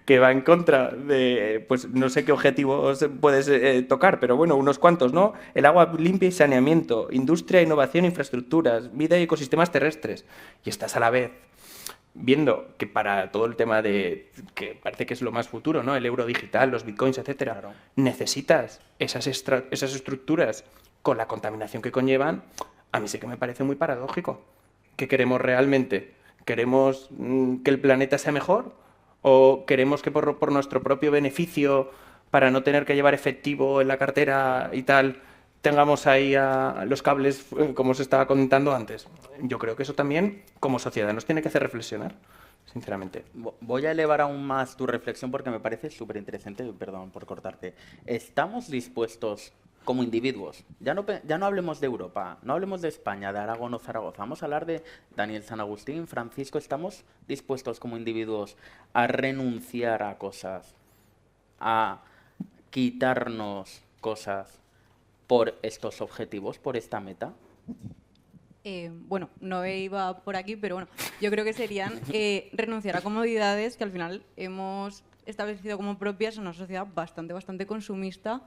que va en contra de, pues no sé qué objetivos puedes tocar, pero bueno, unos cuantos, ¿no? El agua limpia y saneamiento, industria, innovación, infraestructuras, vida y ecosistemas terrestres. Y estás a la vez viendo que para todo el tema de, que parece que es lo más futuro, ¿no? El euro digital, los bitcoins, etcétera, claro, necesitas esas estructuras con la contaminación que conllevan. A mí sí que me parece muy paradójico. ¿Qué queremos realmente? ¿Queremos que el planeta sea mejor? ¿O queremos que por nuestro propio beneficio, para no tener que llevar efectivo en la cartera y tal, tengamos ahí los cables, como os estaba comentando antes? Yo creo que eso también, como sociedad, nos tiene que hacer reflexionar, sinceramente. Voy a elevar aún más tu reflexión porque me parece súper interesante, perdón por cortarte. ¿Estamos dispuestos como individuos? Ya no hablemos de Europa, no hablemos de España, de Aragón o Zaragoza, vamos a hablar de Daniel San Agustín, Francisco. ¿Estamos dispuestos como individuos a renunciar a cosas, a quitarnos cosas por estos objetivos, por esta meta? Bueno, no iba por aquí, pero bueno, yo creo que serían renunciar a comodidades que al final hemos establecido como propias en una sociedad bastante consumista,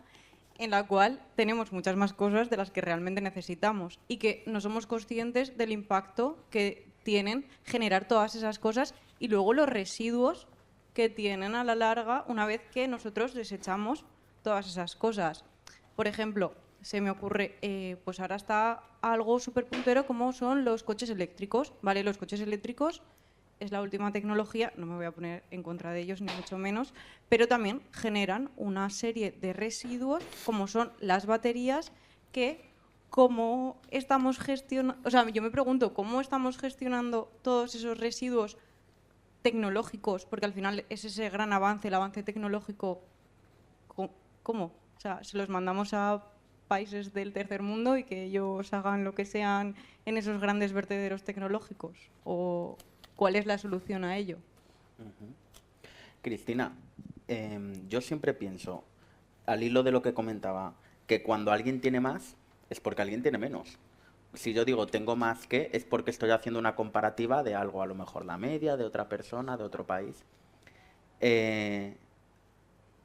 en la cual tenemos muchas más cosas de las que realmente necesitamos y que no somos conscientes del impacto que tienen generar todas esas cosas y luego los residuos que tienen a la larga una vez que nosotros desechamos todas esas cosas. Por ejemplo, se me ocurre, pues ahora está algo súper puntero como son los coches eléctricos, ¿vale? Los coches eléctricos es la última tecnología, no me voy a poner en contra de ellos ni mucho menos, pero también generan una serie de residuos como son las baterías que cómo estamos gestionando, o sea, yo me pregunto cómo estamos gestionando todos esos residuos tecnológicos, porque al final es ese gran avance, el avance tecnológico, ¿cómo? O sea, se los mandamos a países del tercer mundo y que ellos hagan lo que sean en esos grandes vertederos tecnológicos, o ¿cuál es la solución a ello? Cristina, yo siempre pienso, al hilo de lo que comentaba, que cuando alguien tiene más es porque alguien tiene menos. si yo digo tengo más que, es porque estoy haciendo una comparativa de algo, a lo mejor la media, de otra persona, de otro país.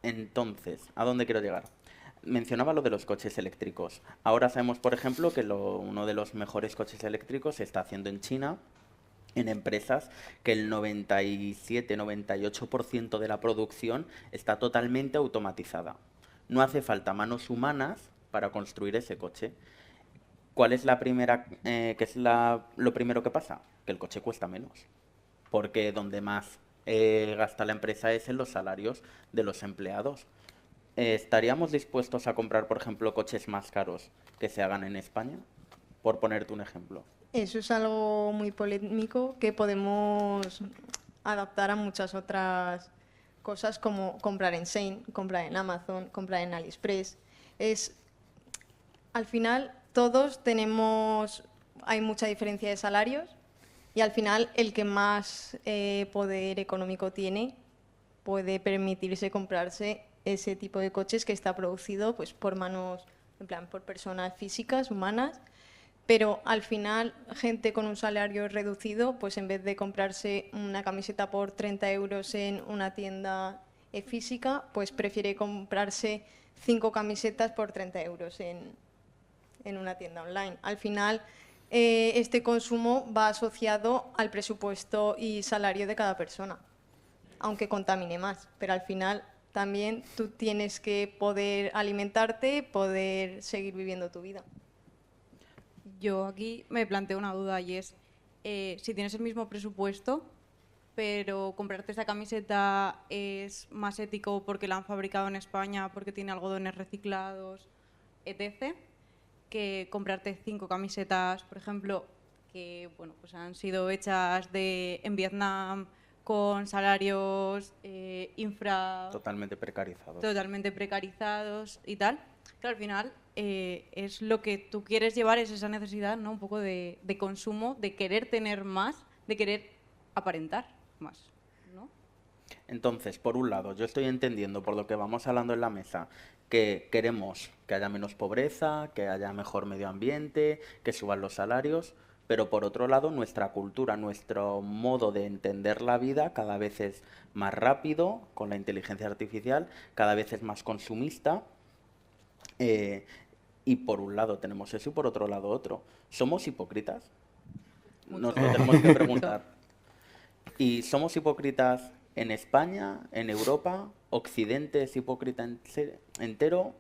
Entonces, ¿a dónde quiero llegar? Mencionaba lo de los coches eléctricos. Ahora sabemos, por ejemplo, que uno de los mejores coches eléctricos se está haciendo en China, en empresas que el 97-98% de la producción está totalmente automatizada. No hace falta manos humanas para construir ese coche. ¿Cuál es la primera, qué es lo primero que pasa? Que el coche cuesta menos. Porque donde más gasta la empresa es en los salarios de los empleados. ¿Estaríamos dispuestos a comprar, por ejemplo, coches más caros que se hagan en España? Por ponerte un ejemplo. Eso es algo muy polémico que podemos adaptar a muchas otras cosas como comprar en Shein, comprar en Amazon, comprar en AliExpress. Al final todos hay mucha diferencia de salarios y al final el que más poder económico tiene puede permitirse comprarse ese tipo de coches que está producido pues, por manos, en plan, por personas físicas, humanas, pero al final gente con un salario reducido, pues en vez de comprarse una camiseta por 30 euros en una tienda física, pues prefiere comprarse 5 camisetas por 30 euros en una tienda online. Al final, este consumo va asociado al presupuesto y salario de cada persona, aunque contamine más, pero al final también tú tienes que poder alimentarte, poder seguir viviendo tu vida. Yo aquí me planteo una duda y es, si tienes el mismo presupuesto, pero comprarte esta camiseta es más ético porque la han fabricado en España, porque tiene algodones reciclados, etc., que comprarte 5 camisetas, por ejemplo, que bueno, pues han sido hechas en Vietnam con salarios Totalmente precarizados. Totalmente precarizados y tal. Claro, al final es lo que tú quieres llevar, es esa necesidad, ¿no? Un poco de consumo, de querer tener más, de querer aparentar más, ¿no? Entonces, por un lado, yo estoy entendiendo por lo que vamos hablando en la mesa que queremos que haya menos pobreza, que haya mejor medio ambiente, que suban los salarios, pero por otro lado, nuestra cultura, nuestro modo de entender la vida cada vez es más rápido, con la inteligencia artificial, cada vez es más consumista. Y por un lado tenemos eso y por otro lado otro. ¿Somos hipócritas? Nos lo tenemos que preguntar. ¿Y somos hipócritas en España, en Europa? ¿Occidente es hipócrita entero?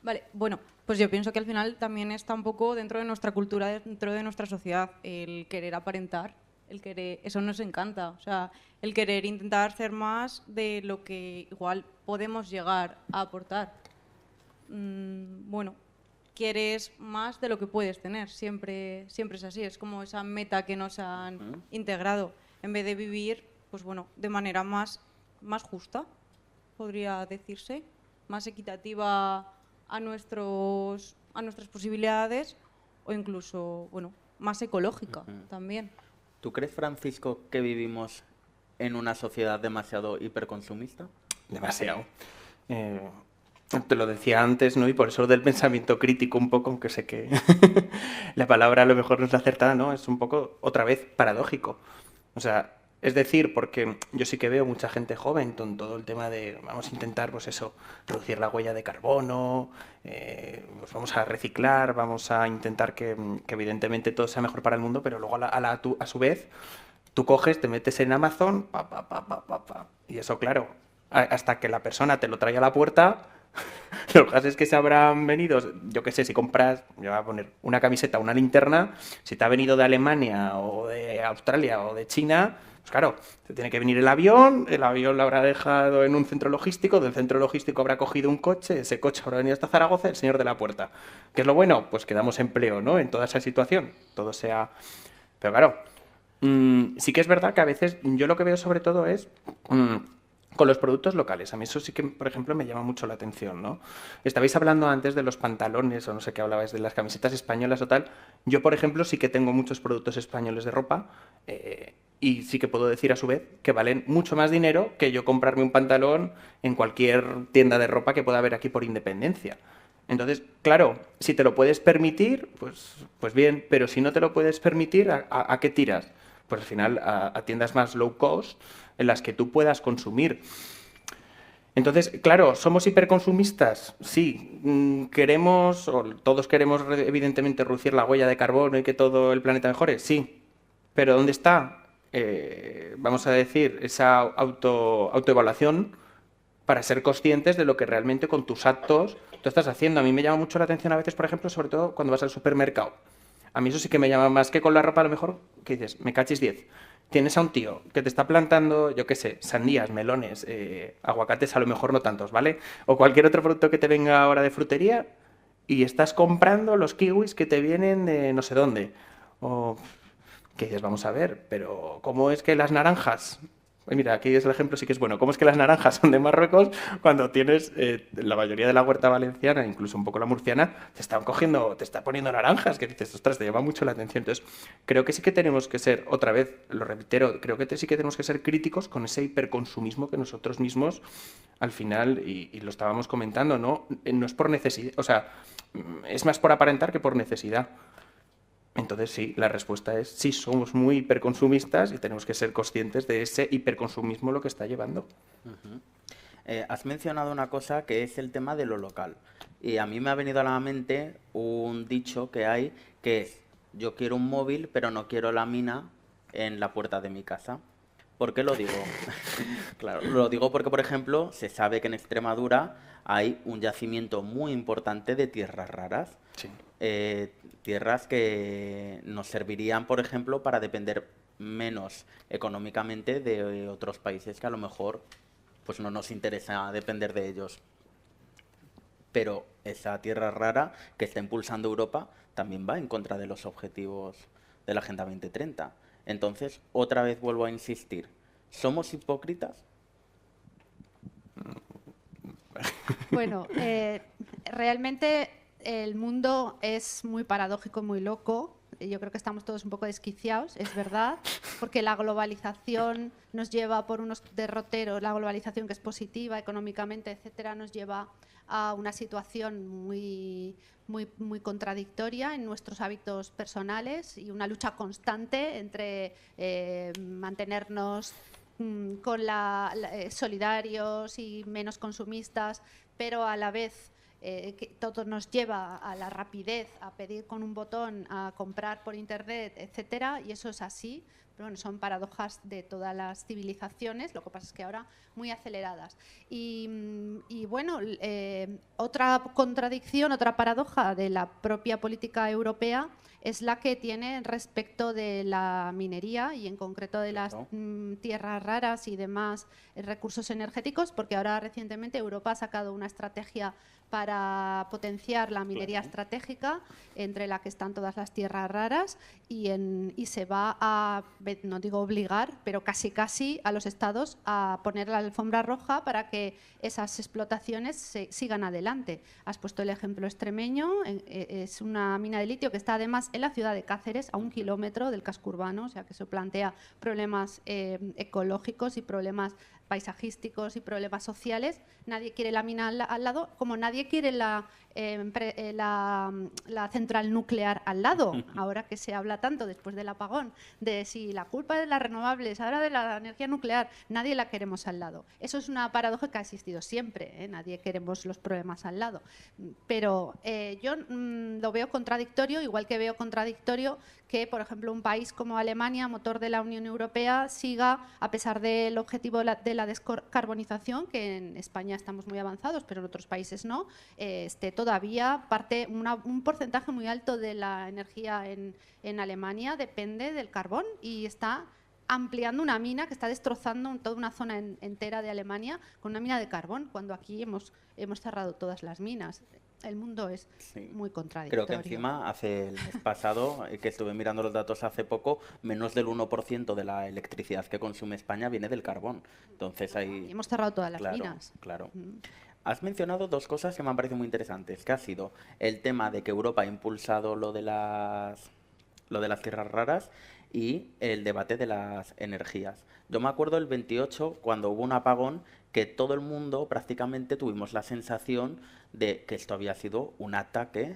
Vale, bueno, pues yo pienso que al final también está un poco dentro de nuestra cultura, dentro de nuestra sociedad, el querer aparentar, eso nos encanta. O sea, el querer intentar ser más de lo que igual podemos llegar a aportar. Bueno, quieres más de lo que puedes tener, siempre es así, es como esa meta que nos han integrado, en vez de vivir, pues bueno, de manera más justa, podría decirse, más equitativa a nuestras posibilidades o incluso, bueno, más ecológica también. ¿Tú crees, Francisco, que vivimos en una sociedad demasiado hiperconsumista? Demasiado. Te lo decía antes, ¿no? Y por eso del pensamiento crítico un poco, aunque sé que la palabra a lo mejor no es la acertada, ¿no? Es un poco, otra vez, paradójico. O sea, es decir, porque yo sí que veo mucha gente joven con todo el tema de vamos a intentar, pues eso, reducir la huella de carbono, pues vamos a reciclar, vamos a intentar que evidentemente todo sea mejor para el mundo, pero luego a su vez tú coges, te metes en Amazon, y eso, claro, hasta que la persona te lo trae a la puerta, los gases que se habrán venido, yo qué sé, si compras, yo voy a poner una camiseta, una linterna, si te ha venido de Alemania o de Australia o de China, pues claro, te tiene que venir el avión lo habrá dejado en un centro logístico, del centro logístico habrá cogido un coche, ese coche habrá venido hasta Zaragoza, el señor de la puerta. ¿Qué es lo bueno? Pues que damos empleo, ¿no? En toda esa situación, todo sea... Pero claro, sí que es verdad que a veces yo lo que veo sobre todo es... con los productos locales, a mí eso sí que, por ejemplo, me llama mucho la atención, ¿no? Estabais hablando antes de los pantalones, o no sé qué hablabais, de las camisetas españolas o tal. Yo, por ejemplo, sí que tengo muchos productos españoles de ropa y sí que puedo decir a su vez que valen mucho más dinero que yo comprarme un pantalón en cualquier tienda de ropa que pueda haber aquí por Independencia. Entonces, claro, si te lo puedes permitir, pues bien, pero si no te lo puedes permitir, ¿a qué tiras? Pues al final a tiendas más low cost en las que tú puedas consumir. Entonces, claro, ¿somos hiperconsumistas? Sí, queremos, o todos queremos evidentemente reducir la huella de carbono y que todo el planeta mejore, sí, pero ¿dónde está, vamos a decir, esa autoevaluación para ser conscientes de lo que realmente con tus actos tú estás haciendo? A mí me llama mucho la atención a veces, por ejemplo, sobre todo cuando vas al supermercado. A mí eso sí que me llama más que con la ropa, a lo mejor, que dices, me cachis 10. Tienes a un tío que te está plantando, yo qué sé, sandías, melones, aguacates, a lo mejor no tantos, ¿vale? O cualquier otro producto que te venga ahora de frutería y estás comprando los kiwis que te vienen de no sé dónde. O que dices, vamos a ver, pero ¿cómo es que las naranjas? Mira, aquí es el ejemplo, sí que es bueno. ¿Cómo es que las naranjas son de Marruecos cuando tienes la mayoría de la huerta valenciana, incluso un poco la murciana, te está poniendo naranjas? Que dices, ostras, te llama mucho la atención. Entonces, creo que sí que tenemos que ser, otra vez, lo reitero, creo que sí que tenemos que ser críticos con ese hiperconsumismo que nosotros mismos, al final, y lo estábamos comentando, ¿no? No es por necesidad, o sea, es más por aparentar que por necesidad. Entonces sí, la respuesta es sí, somos muy hiperconsumistas y tenemos que ser conscientes de ese hiperconsumismo lo que está llevando. Has mencionado una cosa que es el tema de lo local. Y a mí me ha venido a la mente un dicho que hay que es, yo quiero un móvil, pero no quiero la mina en la puerta de mi casa. ¿Por qué lo digo? Claro, lo digo porque, por ejemplo, se sabe que en Extremadura hay un yacimiento muy importante de tierras raras. Sí. Tierras que nos servirían, por ejemplo, para depender menos económicamente de otros países que a lo mejor pues no nos interesa depender de ellos. Pero esa tierra rara que está impulsando Europa también va en contra de los objetivos de la Agenda 2030. Entonces, otra vez vuelvo a insistir, ¿somos hipócritas? Bueno, realmente el mundo es muy paradójico, muy loco. Yo creo que estamos todos un poco desquiciados, es verdad, porque la globalización nos lleva por unos derroteros, la globalización que es positiva económicamente, etcétera, nos lleva a una situación muy contradictoria en nuestros hábitos personales y una lucha constante entre mantenernos solidarios y menos consumistas, pero a la vez que todo nos lleva a la rapidez, a pedir con un botón, a comprar por internet, etcétera, y eso es así. Pero bueno, son paradojas de todas las civilizaciones, lo que pasa es que ahora muy aceleradas. Y bueno, otra contradicción, otra paradoja de la propia política europea es la que tiene respecto de la minería y en concreto de las tierras raras y demás recursos energéticos, porque ahora recientemente Europa ha sacado una estrategia para potenciar la minería estratégica, entre la que están todas las tierras raras, y se va a, no digo obligar, pero casi a los estados a poner la alfombra roja para que esas explotaciones sigan adelante. Has puesto el ejemplo extremeño, es una mina de litio que está además en la ciudad de Cáceres, a 1 kilómetro del casco urbano, o sea que eso plantea problemas ecológicos y problemas paisajísticos y problemas sociales. Nadie quiere la mina al lado, como nadie quiere la central nuclear al lado, ahora que se habla tanto después del apagón, de si la culpa es de las renovables, ahora de la energía nuclear, nadie la queremos al lado. Eso es una paradoja que ha existido siempre, nadie queremos los problemas al lado. Pero yo lo veo contradictorio, igual que veo contradictorio que, por ejemplo, un país como Alemania, motor de la Unión Europea, siga, a pesar del objetivo de la descarbonización, que en España estamos muy avanzados, pero en otros países no, todavía un porcentaje muy alto de la energía en Alemania depende del carbón y está ampliando una mina que está destrozando toda una zona entera de Alemania con una mina de carbón, cuando aquí hemos cerrado todas las minas. El mundo es muy contradictorio. Creo que encima, hace el mes pasado, que estuve mirando los datos hace poco, menos del 1% de la electricidad que consume España viene del carbón. Entonces ahí... Y hemos cerrado todas las minas. Claro. Has mencionado dos cosas que me han parecido muy interesantes, que ha sido el tema de que Europa ha impulsado lo de las tierras raras y el debate de las energías. Yo me acuerdo el 28, cuando hubo un apagón, que todo el mundo prácticamente tuvimos la sensación de que esto había sido un ataque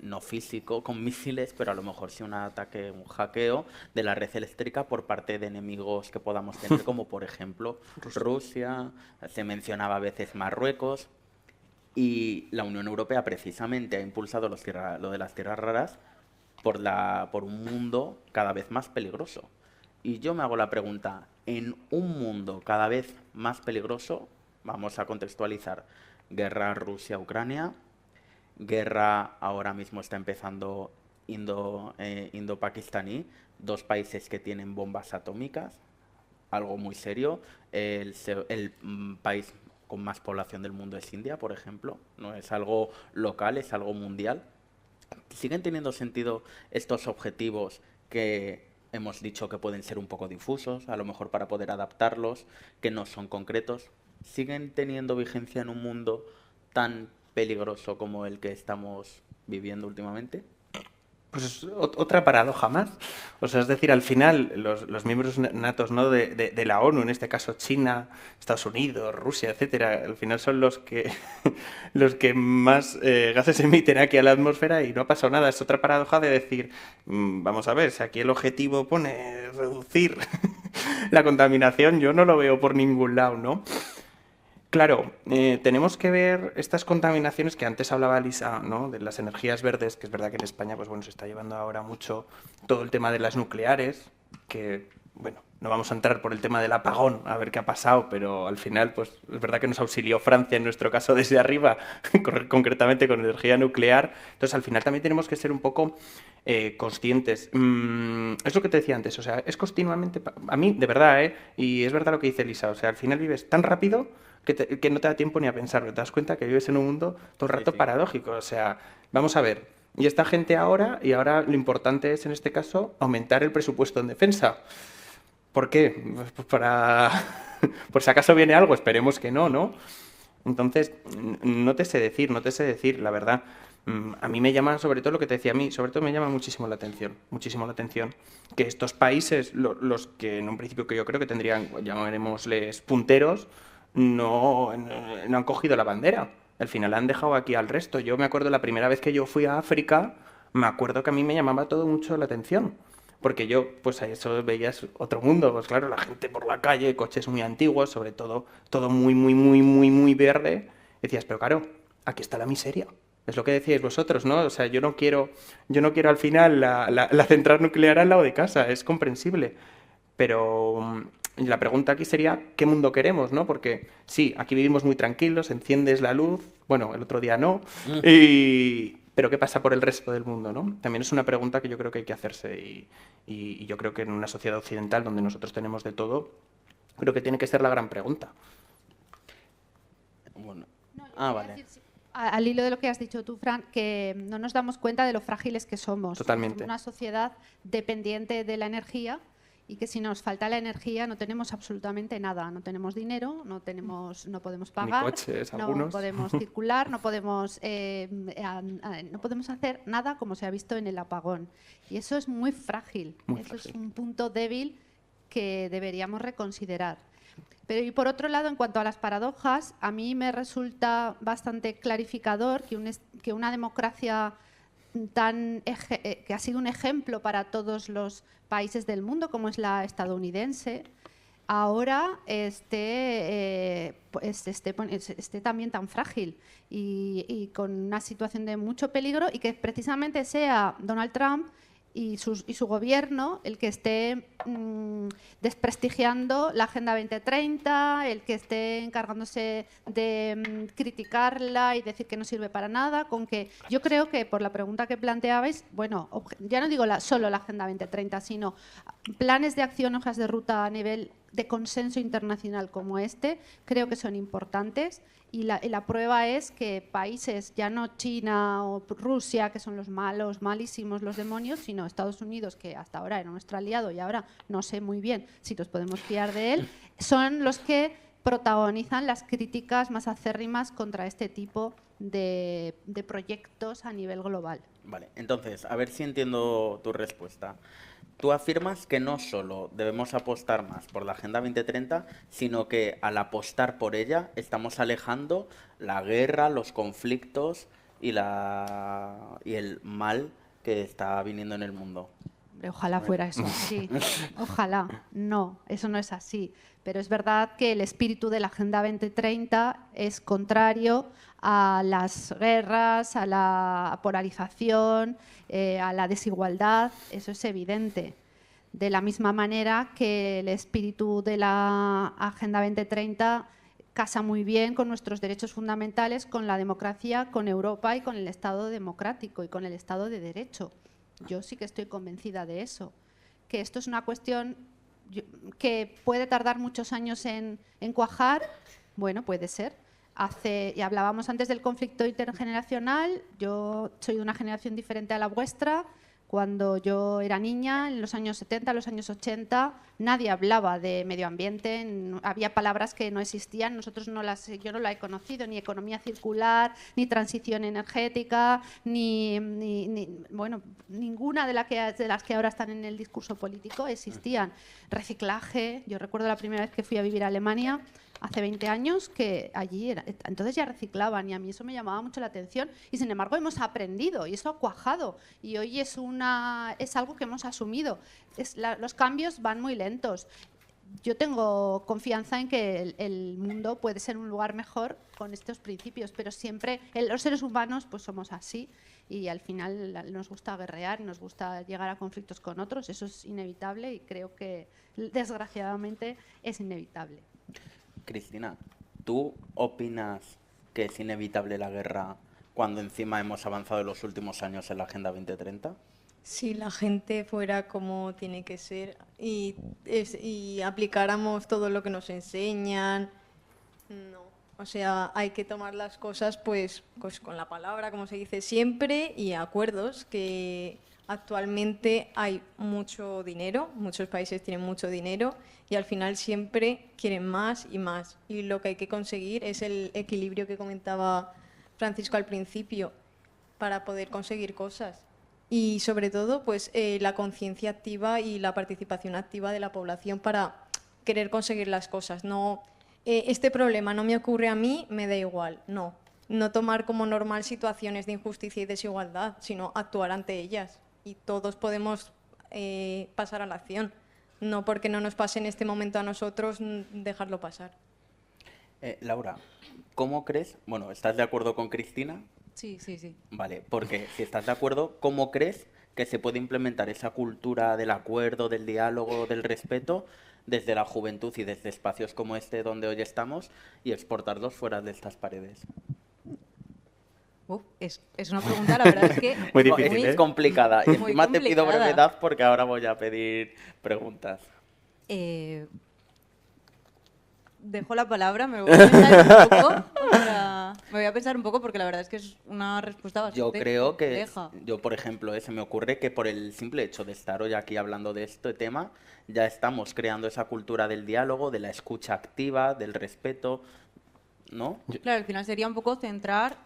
no físico con misiles, pero a lo mejor sí un ataque, un hackeo de la red eléctrica por parte de enemigos que podamos tener, como por ejemplo Rusia, se mencionaba a veces Marruecos, y la Unión Europea precisamente ha impulsado lo de las tierras raras por un mundo cada vez más peligroso. Y yo me hago la pregunta, en un mundo cada vez más peligroso, vamos a contextualizar, guerra Rusia-Ucrania, guerra ahora mismo está empezando indo-pakistaní, dos países que tienen bombas atómicas, algo muy serio, el país con más población del mundo es India, por ejemplo, no es algo local, es algo mundial. ¿Siguen teniendo sentido estos objetivos que hemos dicho que pueden ser un poco difusos, a lo mejor para poder adaptarlos, que no son concretos? ¿Siguen teniendo vigencia en un mundo tan peligroso como el que estamos viviendo últimamente? Pues es otra paradoja más. O sea, es decir, al final los miembros natos, ¿no?, de la ONU, en este caso China, Estados Unidos, Rusia, etcétera, al final son los que más gases emiten aquí a la atmósfera y no ha pasado nada. Es otra paradoja de decir, vamos a ver, si aquí el objetivo pone reducir la contaminación, yo no lo veo por ningún lado, ¿no? Claro, tenemos que ver estas contaminaciones que antes hablaba Lisa, ¿no?, de las energías verdes, que es verdad que en España pues bueno, se está llevando ahora mucho todo el tema de las nucleares, que bueno, no vamos a entrar por el tema del apagón, a ver qué ha pasado, pero al final pues es verdad que nos auxilió Francia en nuestro caso desde arriba, concretamente con energía nuclear. Entonces al final también tenemos que ser un poco conscientes. Es lo que te decía antes, o sea, es continuamente, a mí de verdad, y es verdad lo que dice Lisa, o sea, al final vives tan rápido que no te da tiempo ni a pensarlo. Te das cuenta que vives en un mundo todo el rato paradójico. O sea, vamos a ver. Y esta gente ahora lo importante es, en este caso, aumentar el presupuesto en defensa. ¿Por qué? Pues por si acaso viene algo, esperemos que no, ¿no? Entonces, no te sé decir, la verdad. A mí me llama, sobre todo lo que te decía a mí, sobre todo me llama muchísimo la atención, que estos países, los que en un principio que yo creo que tendrían, llamaremosles punteros, no han cogido la bandera. Al final la han dejado aquí al resto. Yo me acuerdo la primera vez que yo fui a África, me acuerdo que a mí me llamaba todo mucho la atención. Porque yo, pues a eso veías otro mundo. Pues claro, la gente por la calle, coches muy antiguos, sobre todo, todo muy, muy, muy, muy, muy verde. Decías, pero claro, aquí está la miseria. Es lo que decíais vosotros, ¿no? O sea, yo no quiero al final la central nuclear al lado de casa, es comprensible. Pero la pregunta aquí sería, ¿qué mundo queremos, no? Porque sí, aquí vivimos muy tranquilos, enciendes la luz, bueno, el otro día no, pero ¿qué pasa por el resto del mundo, no? También es una pregunta que yo creo que hay que hacerse y yo creo que en una sociedad occidental donde nosotros tenemos de todo, creo que tiene que ser la gran pregunta. Bueno. Vale. Al hilo de lo que has dicho tú, Fran, que no nos damos cuenta de lo frágiles que somos. Totalmente. Somos una sociedad dependiente de la energía y que si nos falta la energía no tenemos absolutamente nada. No tenemos dinero, no podemos pagar, ni coches, no algunos. podemos circular, no podemos hacer nada como se ha visto en el apagón. Y eso es muy frágil. Es un punto débil que deberíamos reconsiderar. Pero y por otro lado, en cuanto a las paradojas, a mí me resulta bastante clarificador que una democracia que ha sido un ejemplo para todos los países del mundo, como es la estadounidense, ahora esté también tan frágil y con una situación de mucho peligro, y que precisamente sea Donald Trump y su gobierno el que esté desprestigiando la Agenda 2030, el que esté encargándose de criticarla y decir que no sirve para nada, con que yo creo que por la pregunta que planteabais, bueno, ya no digo solo la Agenda 2030, sino planes de acción, hojas de ruta a nivel de consenso internacional como este, creo que son importantes. Y la prueba es que países, ya no China o Rusia, que son los malos, malísimos, los demonios, sino Estados Unidos, que hasta ahora era nuestro aliado y ahora no sé muy bien si nos podemos fiar de él, son los que protagonizan las críticas más acérrimas contra este tipo de proyectos a nivel global. Vale, entonces, a ver si entiendo tu respuesta. Tú afirmas que no solo debemos apostar más por la Agenda 2030, sino que al apostar por ella estamos alejando la guerra, los conflictos y el mal que está viniendo en el mundo. Hombre, ojalá fuera eso así. Ojalá. No, eso no es así. Pero es verdad que el espíritu de la Agenda 2030 es contrario a las guerras, a la polarización, a la desigualdad. Eso es evidente. De la misma manera que el espíritu de la Agenda 2030 casa muy bien con nuestros derechos fundamentales, con la democracia, con Europa y con el Estado democrático y con el Estado de Derecho. Yo sí que estoy convencida de eso, que esto es una cuestión que puede tardar muchos años en cuajar. Bueno, puede ser. Y hablábamos antes del conflicto intergeneracional. Yo soy de una generación diferente a la vuestra. Cuando yo era niña, en los años 70, los años 80, nadie hablaba de medio ambiente, había palabras que no existían, yo no la he conocido, ni economía circular, ni transición energética, bueno, ninguna de las que ahora están en el discurso político existían. Reciclaje, yo recuerdo la primera vez que fui a vivir a Alemania, hace 20 años, que allí entonces ya reciclaban y a mí eso me llamaba mucho la atención y sin embargo hemos aprendido y eso ha cuajado y hoy es algo que hemos asumido. Los cambios van muy lentos. Yo tengo confianza en que el mundo puede ser un lugar mejor con estos principios, pero siempre los seres humanos pues somos así y al final nos gusta guerrear, nos gusta llegar a conflictos con otros, eso es inevitable y creo que desgraciadamente es inevitable. Cristina, ¿tú opinas que es inevitable la guerra cuando encima hemos avanzado en los últimos años en la Agenda 2030? Si la gente fuera como tiene que ser y aplicáramos todo lo que nos enseñan, no. O sea, hay que tomar las cosas pues con la palabra, como se dice siempre, y acuerdos que actualmente hay mucho dinero, muchos países tienen mucho dinero y al final siempre quieren más y más. Y lo que hay que conseguir es el equilibrio que comentaba Francisco al principio para poder conseguir cosas. Y sobre todo pues la conciencia activa y la participación activa de la población para querer conseguir las cosas. No, este problema no me ocurre a mí, me da igual. No tomar como normal situaciones de injusticia y desigualdad, sino actuar ante ellas. Y todos podemos pasar a la acción. No porque no nos pase en este momento a nosotros, dejarlo pasar. Laura, ¿cómo crees? Bueno, ¿estás de acuerdo con Cristina? Sí, sí, sí. Vale, porque si estás de acuerdo, ¿cómo crees que se puede implementar esa cultura del acuerdo, del diálogo, del respeto desde la juventud y desde espacios como este donde hoy estamos y exportarlos fuera de estas paredes? Es una pregunta, la verdad es que Muy difícil, Es complicada. Y Muy encima te pido complicada. brevedad porque ahora voy a pedir preguntas. Dejo la palabra, me voy a pensar un poco. Me voy a pensar un poco porque la verdad es que es una respuesta bastante Yo creo que, compleja. yo por ejemplo, se me ocurre que por el simple hecho de estar hoy aquí hablando de este tema, ya estamos creando esa cultura del diálogo, de la escucha activa, del respeto, ¿no? Claro, al final sería un poco entrar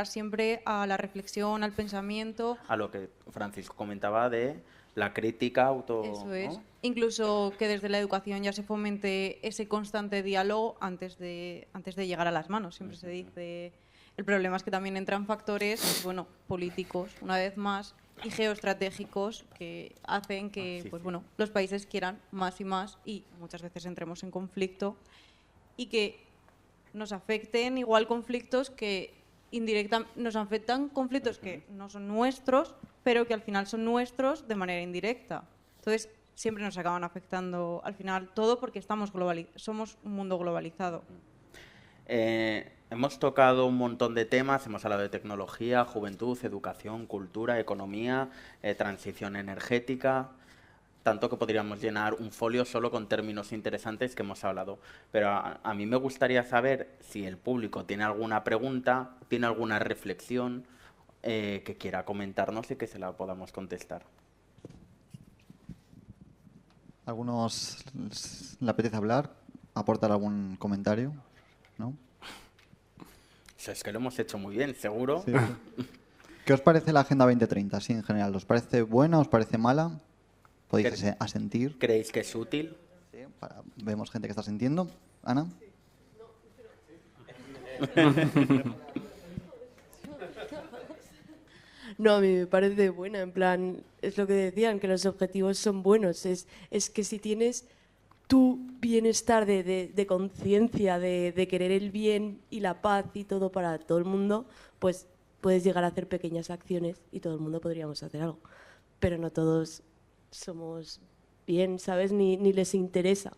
siempre a la reflexión, al pensamiento. A lo que Francisco comentaba de la crítica Eso es. ¿no? Incluso que desde la educación ya se fomente ese constante diálogo antes de llegar a las manos. Siempre se dice. El problema es que también entran factores, bueno, políticos, una vez más, y geoestratégicos que hacen que, pues bueno, los países quieran más y más y muchas veces entremos en conflicto y que nos afecten igual conflictos que nos afectan conflictos que no son nuestros, pero que al final son nuestros de manera indirecta. Entonces, siempre nos acaban afectando al final todo porque somos un mundo globalizado. Hemos tocado un montón de temas, hemos hablado de tecnología, juventud, educación, cultura, economía, transición energética, tanto que podríamos llenar un folio solo con términos interesantes que hemos hablado. Pero a mí me gustaría saber si el público tiene alguna pregunta, tiene alguna reflexión que quiera comentarnos y que se la podamos contestar. ¿Algunos le apetece hablar? ¿Aportar algún comentario? ¿No? sea, es que lo hemos hecho muy bien, seguro. Sí, sí. ¿Qué os parece la Agenda 2030, así en general? ¿Os parece buena? ¿Os parece mala? ¿Podéis asentir? ¿Creéis que es útil? Sí, vemos gente que está sintiendo. Ana. No, a mí me parece buena, en plan, es lo que decían, que los objetivos son buenos. Es que si tienes tu bienestar de conciencia, de querer el bien y la paz y todo para todo el mundo, pues puedes llegar a hacer pequeñas acciones y todo el mundo podríamos hacer algo. Pero no todos somos bien, ¿sabes? Ni les interesa.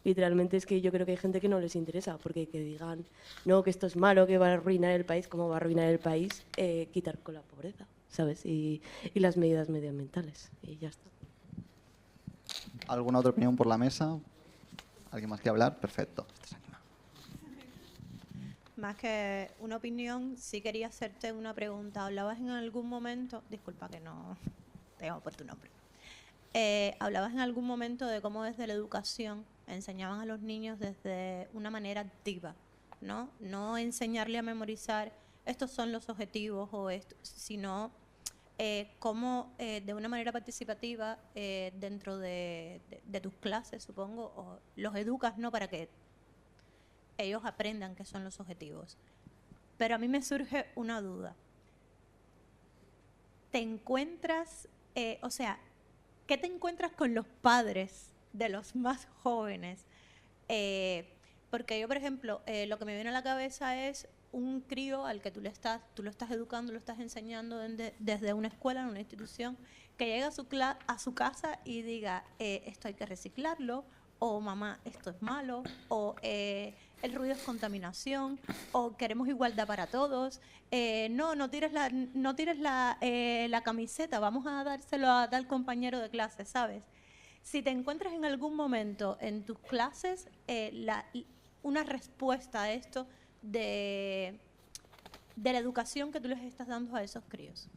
Literalmente es que yo creo que hay gente que no les interesa, porque que digan, no, que esto es malo, que va a arruinar el país, ¿cómo va a arruinar el país? Quitar con la pobreza, ¿sabes? Y las medidas medioambientales, y ya está. ¿Alguna otra opinión por la mesa? ¿Alguien más quiere hablar? Perfecto. Más que una opinión, sí quería hacerte una pregunta. Hablabas en algún momento, disculpa que no te llamo por tu nombre, hablabas en algún momento de cómo desde la educación enseñaban a los niños desde una manera activa, ¿no? No enseñarle a memorizar estos son los objetivos o esto, sino cómo de una manera participativa dentro de tus clases, supongo, o los educas, ¿no? Para que ellos aprendan qué son los objetivos. Pero a mí me surge una duda. ¿Te encuentras, o sea, qué te encuentras con los padres de los más jóvenes? Porque yo, por ejemplo, lo que me viene a la cabeza es un crío al que tú lo estás educando, lo estás enseñando desde una escuela, en una institución, que llega a su casa y diga, esto hay que reciclarlo, o mamá, esto es malo, o el ruido es contaminación, o queremos igualdad para todos, no tires la camiseta, vamos a dárselo a tal compañero de clase, ¿sabes? Si te encuentras en algún momento en tus clases una respuesta a esto de la educación que tú les estás dando a esos críos.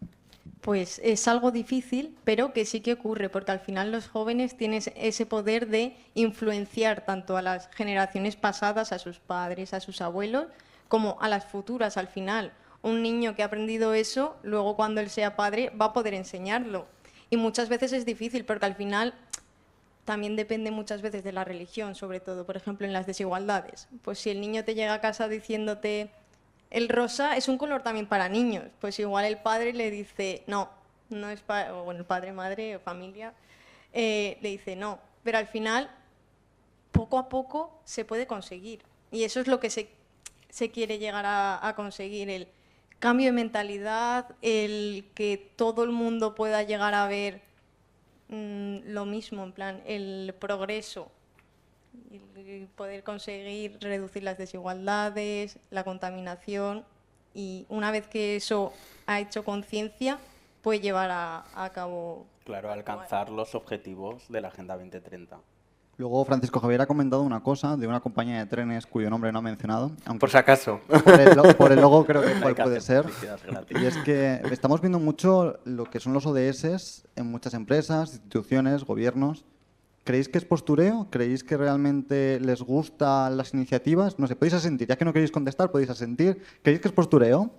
Pues es algo difícil, pero que sí que ocurre, porque al final los jóvenes tienen ese poder de influenciar tanto a las generaciones pasadas, a sus padres, a sus abuelos, como a las futuras. Al final, un niño que ha aprendido eso, luego cuando él sea padre, va a poder enseñarlo. Y muchas veces es difícil, porque al final también depende muchas veces de la religión, sobre todo, por ejemplo, en las desigualdades. Pues si el niño te llega a casa diciéndote el rosa es un color también para niños, pues igual el padre le dice no es para, o bueno, el padre, madre o familia le dice no, pero al final poco a poco se puede conseguir y eso es lo que se quiere llegar a conseguir, el cambio de mentalidad, el que todo el mundo pueda llegar a ver lo mismo, en plan el progreso. Y poder conseguir reducir las desigualdades, la contaminación y una vez que eso ha hecho conciencia puede llevar a cabo... Claro, alcanzar los objetivos de la Agenda 2030. Luego Francisco Javier ha comentado una cosa de una compañía de trenes cuyo nombre no ha mencionado. Aunque por si acaso. Por el logo creo que cuál puede ser. Gratis. Y es que estamos viendo mucho lo que son los ODS en muchas empresas, instituciones, gobiernos. ¿Creéis que es postureo? ¿Creéis que realmente les gustan las iniciativas? No sé, podéis asentir. Ya que no queréis contestar, podéis asentir. ¿Creéis que es postureo?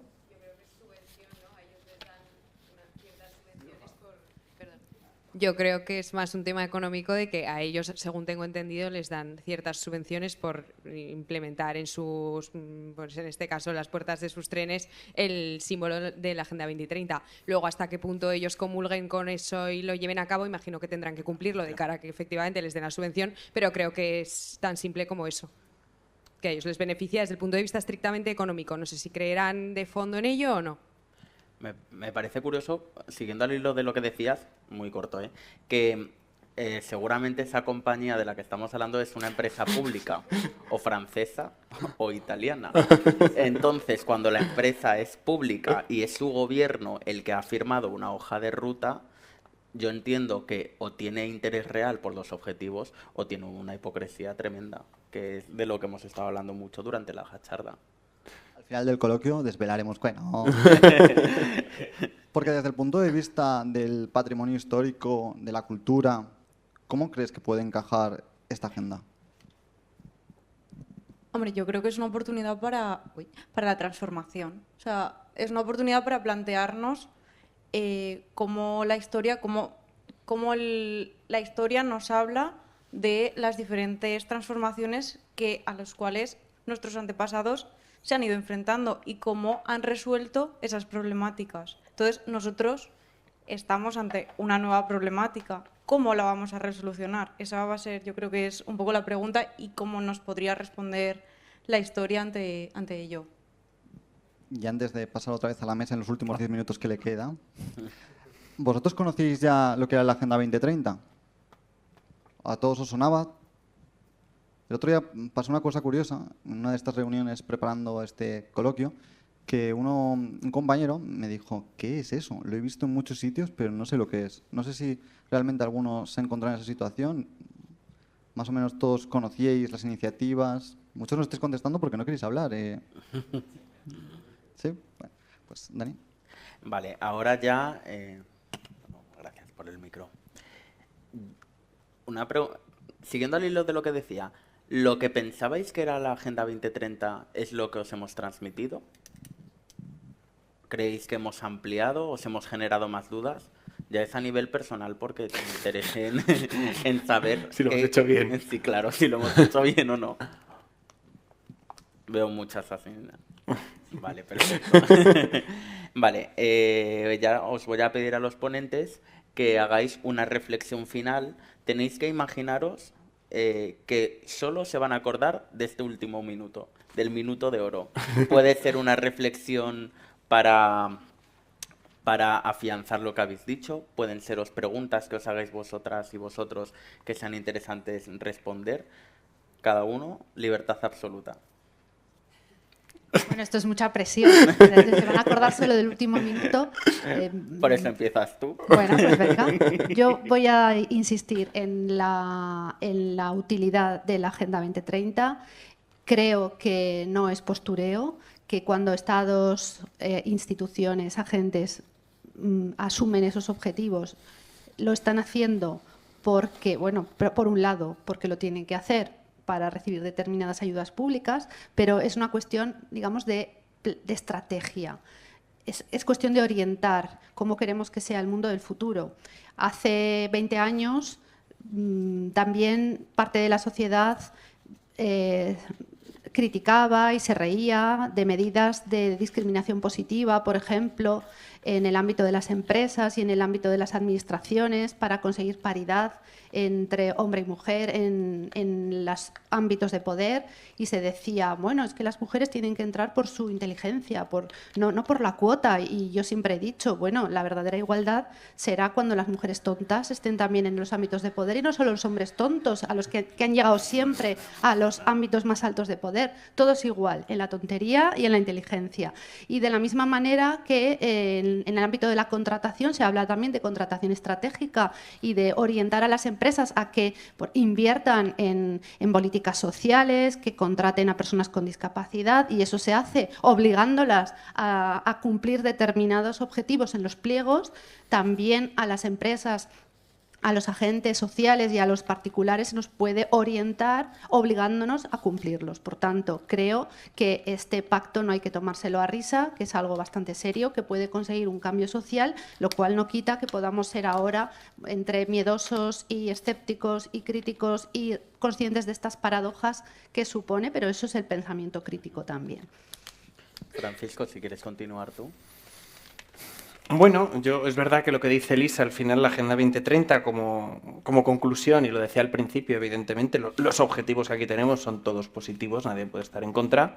Yo creo que es más un tema económico de que a ellos, según tengo entendido, les dan ciertas subvenciones por implementar en sus, pues en este caso, las puertas de sus trenes, el símbolo de la Agenda 2030. Luego, hasta qué punto ellos comulguen con eso y lo lleven a cabo, imagino que tendrán que cumplirlo de cara a que efectivamente les den la subvención, pero creo que es tan simple como eso, que a ellos les beneficia desde el punto de vista estrictamente económico. No sé si creerán de fondo en ello o no. Me parece curioso, siguiendo al hilo de lo que decías, muy corto, que seguramente esa compañía de la que estamos hablando es una empresa pública, o francesa, o italiana. Entonces, cuando la empresa es pública y es su gobierno el que ha firmado una hoja de ruta, yo entiendo que o tiene interés real por los objetivos o tiene una hipocresía tremenda, que es de lo que hemos estado hablando mucho durante la charla. Al final del coloquio desvelaremos no. Porque desde el punto de vista del patrimonio histórico, de la cultura, ¿cómo crees que puede encajar esta agenda? Hombre, yo creo que es una oportunidad para la transformación. O sea, es una oportunidad para plantearnos cómo la historia, la historia nos habla de las diferentes transformaciones a las cuales nuestros antepasados se han ido enfrentando y cómo han resuelto esas problemáticas. Entonces, nosotros estamos ante una nueva problemática. ¿Cómo la vamos a resolucionar? Esa va a ser, yo creo que es un poco la pregunta y cómo nos podría responder la historia ante ello. Y antes de pasar otra vez a la mesa en los últimos 10 minutos que le queda, ¿vosotros conocéis ya lo que era la Agenda 2030? ¿A todos os sonaba? El otro día pasó una cosa curiosa, en una de estas reuniones preparando este coloquio, que un compañero me dijo, ¿qué es eso? Lo he visto en muchos sitios, pero no sé lo que es. No sé si realmente alguno se ha encontrado en esa situación. Más o menos todos conocíais las iniciativas. Muchos no estáis contestando porque no queréis hablar. ¿Sí? Bueno, pues Dani. Vale, ahora ya... gracias por el micro. Siguiendo al hilo de lo que decía, ¿lo que pensabais que era la Agenda 2030 es lo que os hemos transmitido? ¿Creéis que hemos ampliado, os hemos generado más dudas? Ya es a nivel personal porque te interese en saber... Si lo hemos hecho bien. Sí, claro, si lo hemos hecho bien o no. Veo muchas así. Vale, perfecto. Vale, ya os voy a pedir a los ponentes que hagáis una reflexión final. Tenéis que imaginaros que solo se van a acordar de este último minuto, del minuto de oro. Puede ser una reflexión para afianzar lo que habéis dicho, pueden seros preguntas que os hagáis vosotras y vosotros que sean interesantes responder. Cada uno, libertad absoluta. Bueno, esto es mucha presión. Se van a acordar solo del último minuto. Por eso empiezas tú. Bueno, pues venga. Yo voy a insistir en la utilidad de la Agenda 2030. Creo que no es postureo, que cuando estados, instituciones, agentes asumen esos objetivos, lo están haciendo porque, bueno, por un lado, porque lo tienen que hacer para recibir determinadas ayudas públicas, pero es una cuestión, digamos, de estrategia. Es cuestión de orientar cómo queremos que sea el mundo del futuro. Hace 20 años también parte de la sociedad criticaba y se reía de medidas de discriminación positiva, por ejemplo, en el ámbito de las empresas y en el ámbito de las administraciones para conseguir paridad entre hombre y mujer en los ámbitos de poder, y se decía, bueno, es que las mujeres tienen que entrar por su inteligencia, no por la cuota. Y yo siempre he dicho, bueno, la verdadera igualdad será cuando las mujeres tontas estén también en los ámbitos de poder y no solo los hombres tontos, a los que han llegado siempre a los ámbitos más altos de poder. Todos igual, en la tontería y en la inteligencia. Y de la misma manera que en el ámbito de la contratación se habla también de contratación estratégica y de orientar a las empresas a que inviertan en políticas sociales, que contraten a personas con discapacidad, y eso se hace obligándolas a cumplir determinados objetivos en los pliegos. También a las empresas, a los agentes sociales y a los particulares se nos puede orientar obligándonos a cumplirlos. Por tanto, creo que este pacto no hay que tomárselo a risa, que es algo bastante serio, que puede conseguir un cambio social, lo cual no quita que podamos ser ahora entre miedosos y escépticos y críticos y conscientes de estas paradojas que supone, pero eso es el pensamiento crítico también. Francisco, si quieres continuar tú. Bueno, es verdad que lo que dice Elisa, al final la Agenda 2030 como conclusión, y lo decía al principio, evidentemente, los objetivos que aquí tenemos son todos positivos, nadie puede estar en contra,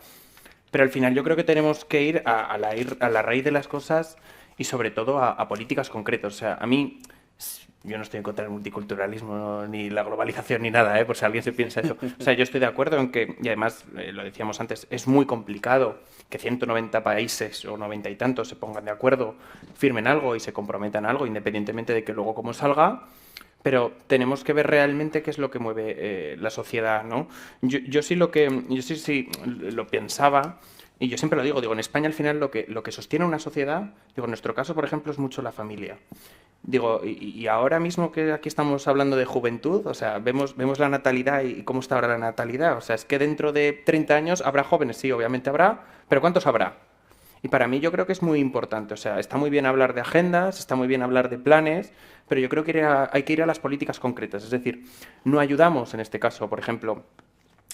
pero al final yo creo que tenemos que ir a la raíz de las cosas y sobre todo a políticas concretas. O sea, a mí, yo no estoy en contra del multiculturalismo ni la globalización ni nada, por si alguien se piensa eso. O sea, yo estoy de acuerdo en que, y además, lo decíamos antes, es muy complicado que 190 países o 90 y tantos se pongan de acuerdo, firmen algo y se comprometan a algo, independientemente de que luego cómo salga, pero tenemos que ver realmente qué es lo que mueve la sociedad, ¿no? Yo sí lo pensaba, Y yo siempre lo digo, en España al final lo que sostiene una sociedad, digo, en nuestro caso, por ejemplo, es mucho la familia. Digo, y ahora mismo que aquí estamos hablando de juventud, o sea, vemos la natalidad y cómo está ahora la natalidad. O sea, es que dentro de 30 años habrá jóvenes, sí, obviamente habrá, pero ¿cuántos habrá? Y para mí yo creo que es muy importante. O sea, está muy bien hablar de agendas, está muy bien hablar de planes, pero yo creo que hay que ir a las políticas concretas. Es decir, no ayudamos en este caso, por ejemplo,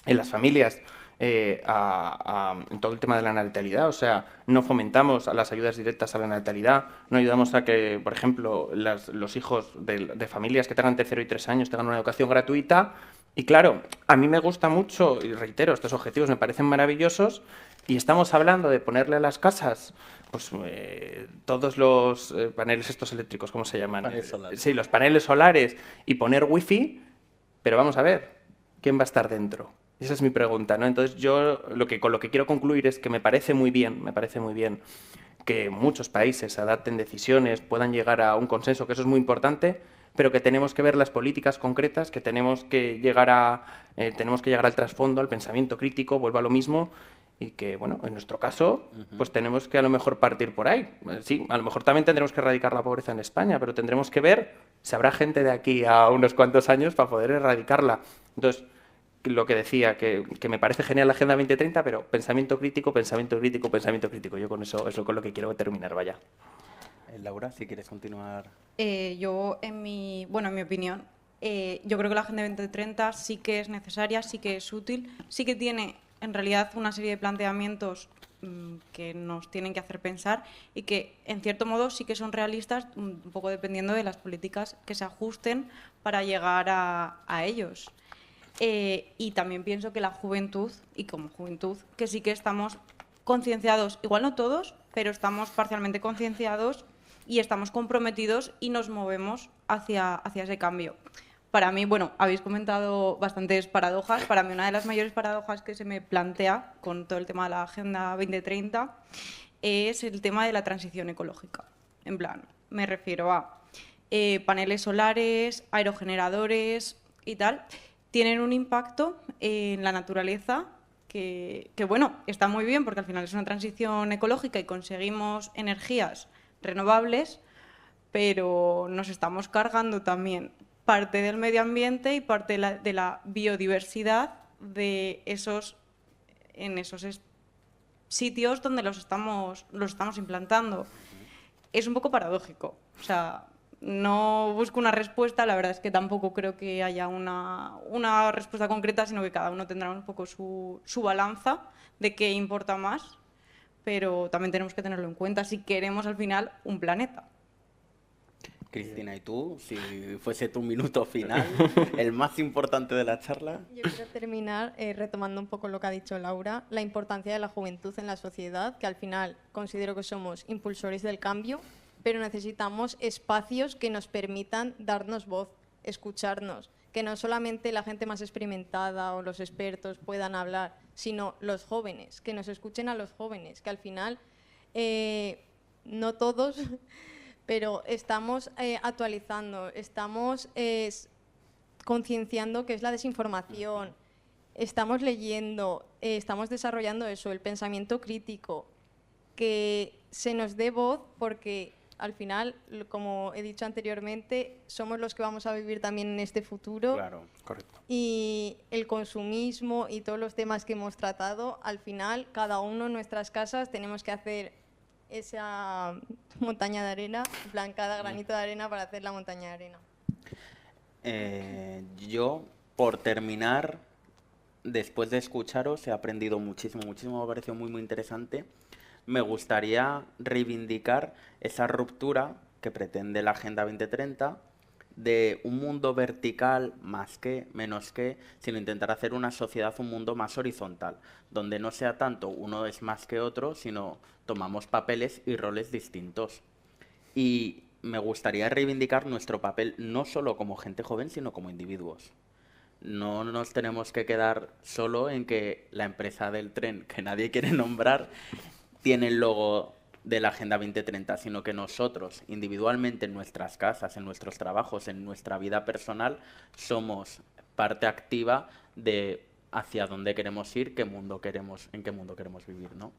en las familias en todo el tema de la natalidad, o sea, no fomentamos a las ayudas directas a la natalidad, no ayudamos a que, por ejemplo, los hijos de familias que tengan 3 y 3 años tengan una educación gratuita. Y claro, a mí me gusta mucho, y reitero, estos objetivos me parecen maravillosos, y estamos hablando de ponerle a las casas pues todos los paneles estos eléctricos, ¿cómo se llaman? Paneles solares. Sí, los paneles solares, y poner wifi, pero vamos a ver, ¿quién va a estar dentro? Esa es mi pregunta, ¿no? Entonces yo con lo que quiero concluir es que me parece muy bien que muchos países adapten decisiones, puedan llegar a un consenso, que eso es muy importante, pero que tenemos que ver las políticas concretas, que tenemos que llegar al trasfondo, al pensamiento crítico, vuelvo a lo mismo, y que, bueno, en nuestro caso, pues tenemos que a lo mejor partir por ahí. Sí, a lo mejor también tendremos que erradicar la pobreza en España, pero tendremos que ver si habrá gente de aquí a unos cuantos años para poder erradicarla. Entonces, lo que decía, que me parece genial la Agenda 2030, pero pensamiento crítico, pensamiento crítico, pensamiento crítico. Yo con eso es con lo que quiero terminar, vaya. Laura, si quieres continuar. Yo, en mi opinión, yo creo que la Agenda 2030 sí que es necesaria, sí que es útil, sí que tiene en realidad una serie de planteamientos que nos tienen que hacer pensar y que, en cierto modo, sí que son realistas, un poco dependiendo de las políticas que se ajusten para llegar a ellos. Y también pienso que la juventud, y como juventud, que sí que estamos concienciados, igual no todos, pero estamos parcialmente concienciados y estamos comprometidos y nos movemos hacia ese cambio. Para mí, bueno, habéis comentado bastantes paradojas. Para mí una de las mayores paradojas que se me plantea con todo el tema de la Agenda 2030 es el tema de la transición ecológica. En plan, me refiero a paneles solares, aerogeneradores y tal, tienen un impacto en la naturaleza que, bueno, está muy bien porque al final es una transición ecológica y conseguimos energías renovables, pero nos estamos cargando también parte del medio ambiente y parte de la biodiversidad en esos sitios donde los estamos implantando. Es un poco paradójico. O sea, no busco una respuesta, la verdad es que tampoco creo que haya una respuesta concreta, sino que cada uno tendrá un poco su balanza de qué importa más, pero también tenemos que tenerlo en cuenta si queremos al final un planeta. Cristina, ¿y tú? Si fuese tu minuto final, el más importante de la charla. Yo quiero terminar retomando un poco lo que ha dicho Laura, la importancia de la juventud en la sociedad, que al final considero que somos impulsores del cambio, pero necesitamos espacios que nos permitan darnos voz, escucharnos, que no solamente la gente más experimentada o los expertos puedan hablar, sino los jóvenes, que nos escuchen a los jóvenes, que al final, no todos, pero estamos actualizando, estamos concienciando qué es la desinformación, estamos leyendo, estamos desarrollando eso, el pensamiento crítico, que se nos dé voz porque al final, como he dicho anteriormente, somos los que vamos a vivir también en este futuro. Claro, correcto. Y el consumismo y todos los temas que hemos tratado, al final, cada uno en nuestras casas tenemos que hacer esa montaña de arena, en plan, cada granito de arena para hacer la montaña de arena. Yo, por terminar, después de escucharos, he aprendido muchísimo, me ha parecido muy, muy interesante. Me gustaría reivindicar esa ruptura que pretende la Agenda 2030 de un mundo vertical más que, menos que, sino intentar hacer una sociedad, un mundo más horizontal, donde no sea tanto uno es más que otro, sino tomamos papeles y roles distintos. Y me gustaría reivindicar nuestro papel no solo como gente joven, sino como individuos. No nos tenemos que quedar solo en que la empresa del tren, que nadie quiere nombrar, tiene el logo de la Agenda 2030, sino que nosotros, individualmente, en nuestras casas, en nuestros trabajos, en nuestra vida personal, somos parte activa de hacia dónde queremos ir, en qué mundo queremos vivir, ¿no?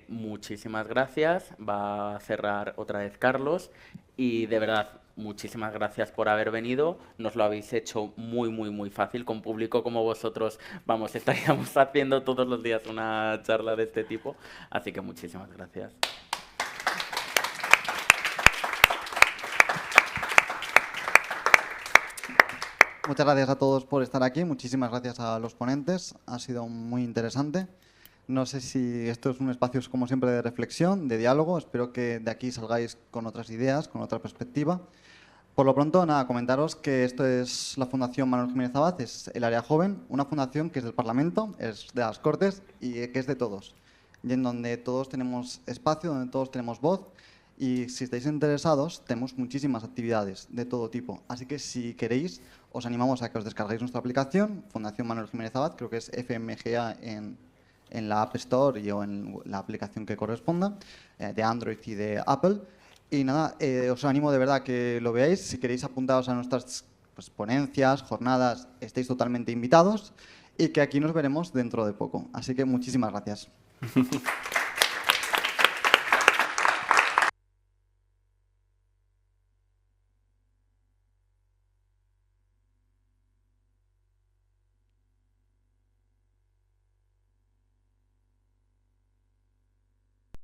Muchísimas gracias. Va a cerrar otra vez Carlos. Y de verdad, muchísimas gracias por haber venido. Nos lo habéis hecho muy, muy, muy fácil. Con público como vosotros, vamos, estaríamos haciendo todos los días una charla de este tipo. Así que muchísimas gracias. Muchas gracias a todos por estar aquí. Muchísimas gracias a los ponentes. Ha sido muy interesante. No sé si esto es un espacio, como siempre, de reflexión, de diálogo. Espero que de aquí salgáis con otras ideas, con otra perspectiva. Por lo pronto, nada, comentaros que esto es la Fundación Manuel Jiménez Abad, es el área joven, una fundación que es del Parlamento, es de las Cortes y que es de todos. Y en donde todos tenemos espacio, donde todos tenemos voz. Y si estáis interesados, tenemos muchísimas actividades de todo tipo. Así que si queréis, os animamos a que os descarguéis nuestra aplicación, Fundación Manuel Jiménez Abad, creo que es FMGA en la App Store o en la aplicación que corresponda, de Android y de Apple. Y nada, os animo de verdad a que lo veáis. Si queréis apuntaros a nuestras ponencias, jornadas, estáis totalmente invitados y que aquí nos veremos dentro de poco. Así que muchísimas gracias.